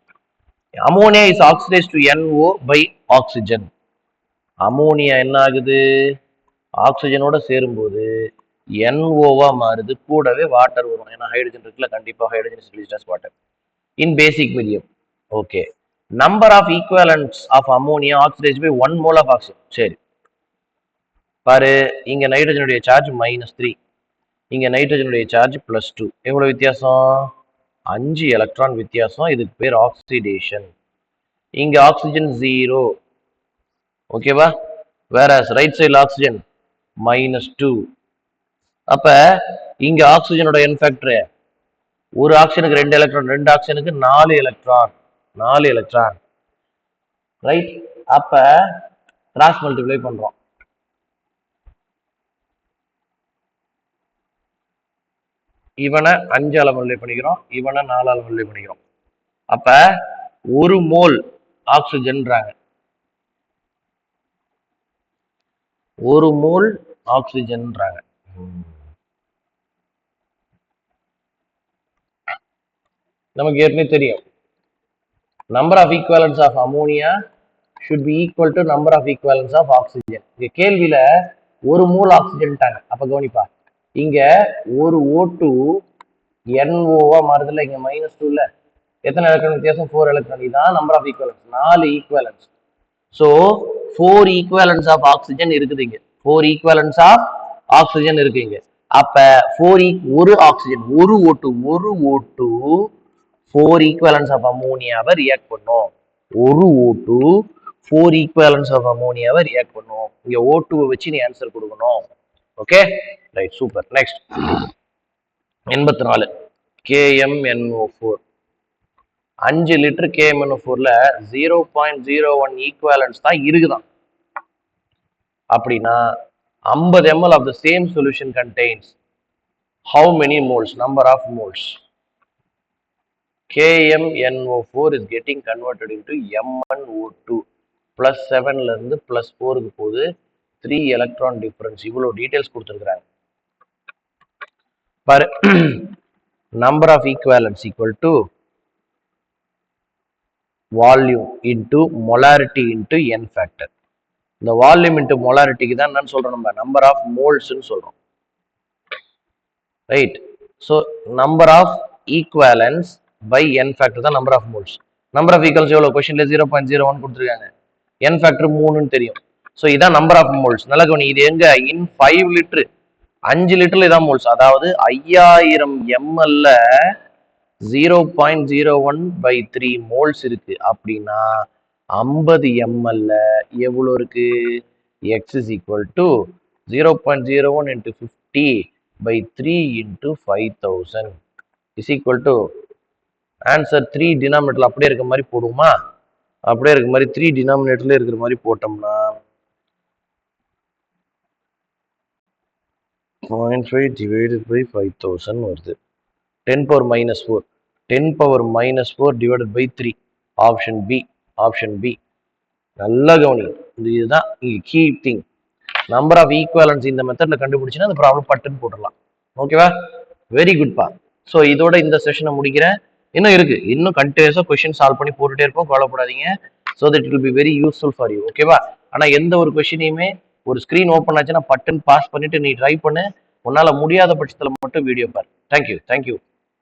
Ammonia is oxidised to NO by oxygen. Ammonia என்ன ஆகுது? ஆக்சிஜனோட சேரும்போது NOவா மாறுது. கூடவே வாட்டர் வரும். ஏன்னா ஹைட்ரஜன் இருக்குல்ல, கண்டிப்பா hydrogen is released as water in basic medium. Okay. Number of equivalents of ammonia oxidised by 1 mole of oxygen. சரி பாரு, இங்க நைட்ரஜனுடைய சார்ஜ் -3, இங்க நைட்ரஜனுடைய சார்ஜ் +2. எவ்வளவு வித்தியாசம்? 5 எலக்ட்ரான் வித்தியாசம். இதுக்கு பேர் ஆக்சிடேஷன். இங்க ஆக்சிஜன் 0. ஓகேவா? வேற ரைட் சைடுல ஆக்சிஜன் -2. அப்ப இங்க ஆக்சிஜனோட n ஃபேக்டர், ஒரு ஆக்சிஜனுக்கு 2 எலக்ட்ரான், 2 ஆக்சிஜனுக்கு 4 எலக்ட்ரான். ரைட்? அப்ப கிராஸ் மல்டிப்ளை பண்றோம். இவனை 5ஆல மல்டிப்ளை பண்ணிக்கிறோம், இவனை 4ஆல மல்டிப்ளை பண்ணிக்கிறோம். அப்ப 1 மோல் ஆக்சிஜன்றாங்க. 1 மோல் ஆக்சிஜன்றாங்க. நமக்கு ஏற்கனவே தெரியும், number of equivalents of ammonia should be equal to number of equivalents of oxygen. இங்க கேள்வியில 1 மோல் ஆக்சிஜன்ட்டாங்க. அப்ப கவனிப்பா, இங்க ஒரு O2 NOவா மாறுதுல, இங்க -2ல எத்தனை எலக்ட்ரான் வித்தியாசம்? 4 எலக்ட்ரான். இதான் number of equivalents. 4 equivalents. So 4 equivalents of oxygen இருக்குது இங்க. 4 ஈக்குவலன்ஸ் ஆஃப் ஆக்சிஜன் இருக்கு இங்க. அப்ப 4 ஒரு ஆக்சிஜன், ஒரு O2 4 ஈக்குவலன்ஸ் ஆஃப் அமோனியாவை ரியாக்ட் பண்ணும். ஒரு O2 4 ஈக்குவலன்ஸ் ஆஃப் அமோனியாவை ரியாக்ட் பண்ணும். இங்க O2 வச்சு நீ ஆன்சர் கொடுக்கணும். Okay, right, super. Next 84. KMnO4. 5 litre KMnO4ல 0.01 ஈக்குவலன்ஸ் தான் இருக்குதான். அப்படின்னா 50 ml of the same solution contains how many moles? Number of moles. KMNO4 is getting converted into MnO2 plus 7ல இருந்து plus 4க்கு போகுது 3 electron difference. இவ்வளவு டீடைல்ஸ் கொடுத்துருக்காங்க பாரு. number of equivalents equal to volume into molarity into n factor. இந்த வால்யூம் இன்டு மொலாரிட்டிக்கு தான் என்னன்னு சொல்றோம், நம்ம நம்பர் ஆஃப் மோல்ஸ்ன்னு சொல்றோம், right? So number of equivalents by n factor தான் number of moles. Number of equals எவ்வளோ கொஸ்டின்ல 0.01 கொடுத்துருக்காங்க, n ஃபேக்டர் 3ன்னு தெரியும். ஸோ இதான் நம்பர் ஆஃப் மோல்ஸ். நல்லா கவனி, இது எங்க இன் 5 லிட்டர், 5 லிட்டர்ல இதான் மோல்ஸ். அதாவது 5000 ml 0.01/3 மோல்ஸ் இருக்கு அப்படின்னா 50 ml எவ்வளோ இருக்கு? x is equal to 0.01 into 50/3 into 5000 is equal to answer 3 டினாமினேட்டர்ல அப்படியே இருக்க மாதிரி போடுமா? அப்படியே இருக்க மாதிரி 3 டினாமினேட்டர்ல இருக்கிற மாதிரி போட்டோம்னா 0.5 divided by 5000 வருது. 10 power minus 4, 10 power minus 4 divided by 3. Option B, option B. நல்லா கவனி, இதுதான் key thing. Number of equivalents இந்த மெத்தட்ல கண்டுபிடிச்சுன்னா அந்த ப்ராப்ளம் பட்டுன்னு போட்டுடலாம். ஓகேவா? வெரி குட்பா. ஸோ இதோட இந்த செஷனை முடிக்கிறேன். இன்னும் இருக்கு, இன்னும் கண்டினியூஸா கொஸ்டின் சால்வ் பண்ணி போட்டுட்டே இருப்போம், கவலைப்படாதீங்க. So that it will be very useful for you. ஓகேவா? ஆனா எந்த ஒரு கொஸ்டினையுமே ஒரு ஸ்கிரீன் ஓப்பன் ஆச்சுன்னா பட்டுன்னு பாஸ் பண்ணிட்டு நீ ட்ரை பண்ணு. உன்னால முடியாத பட்சத்துல மட்டும் வீடியோ பாரு. Thank you, thank you.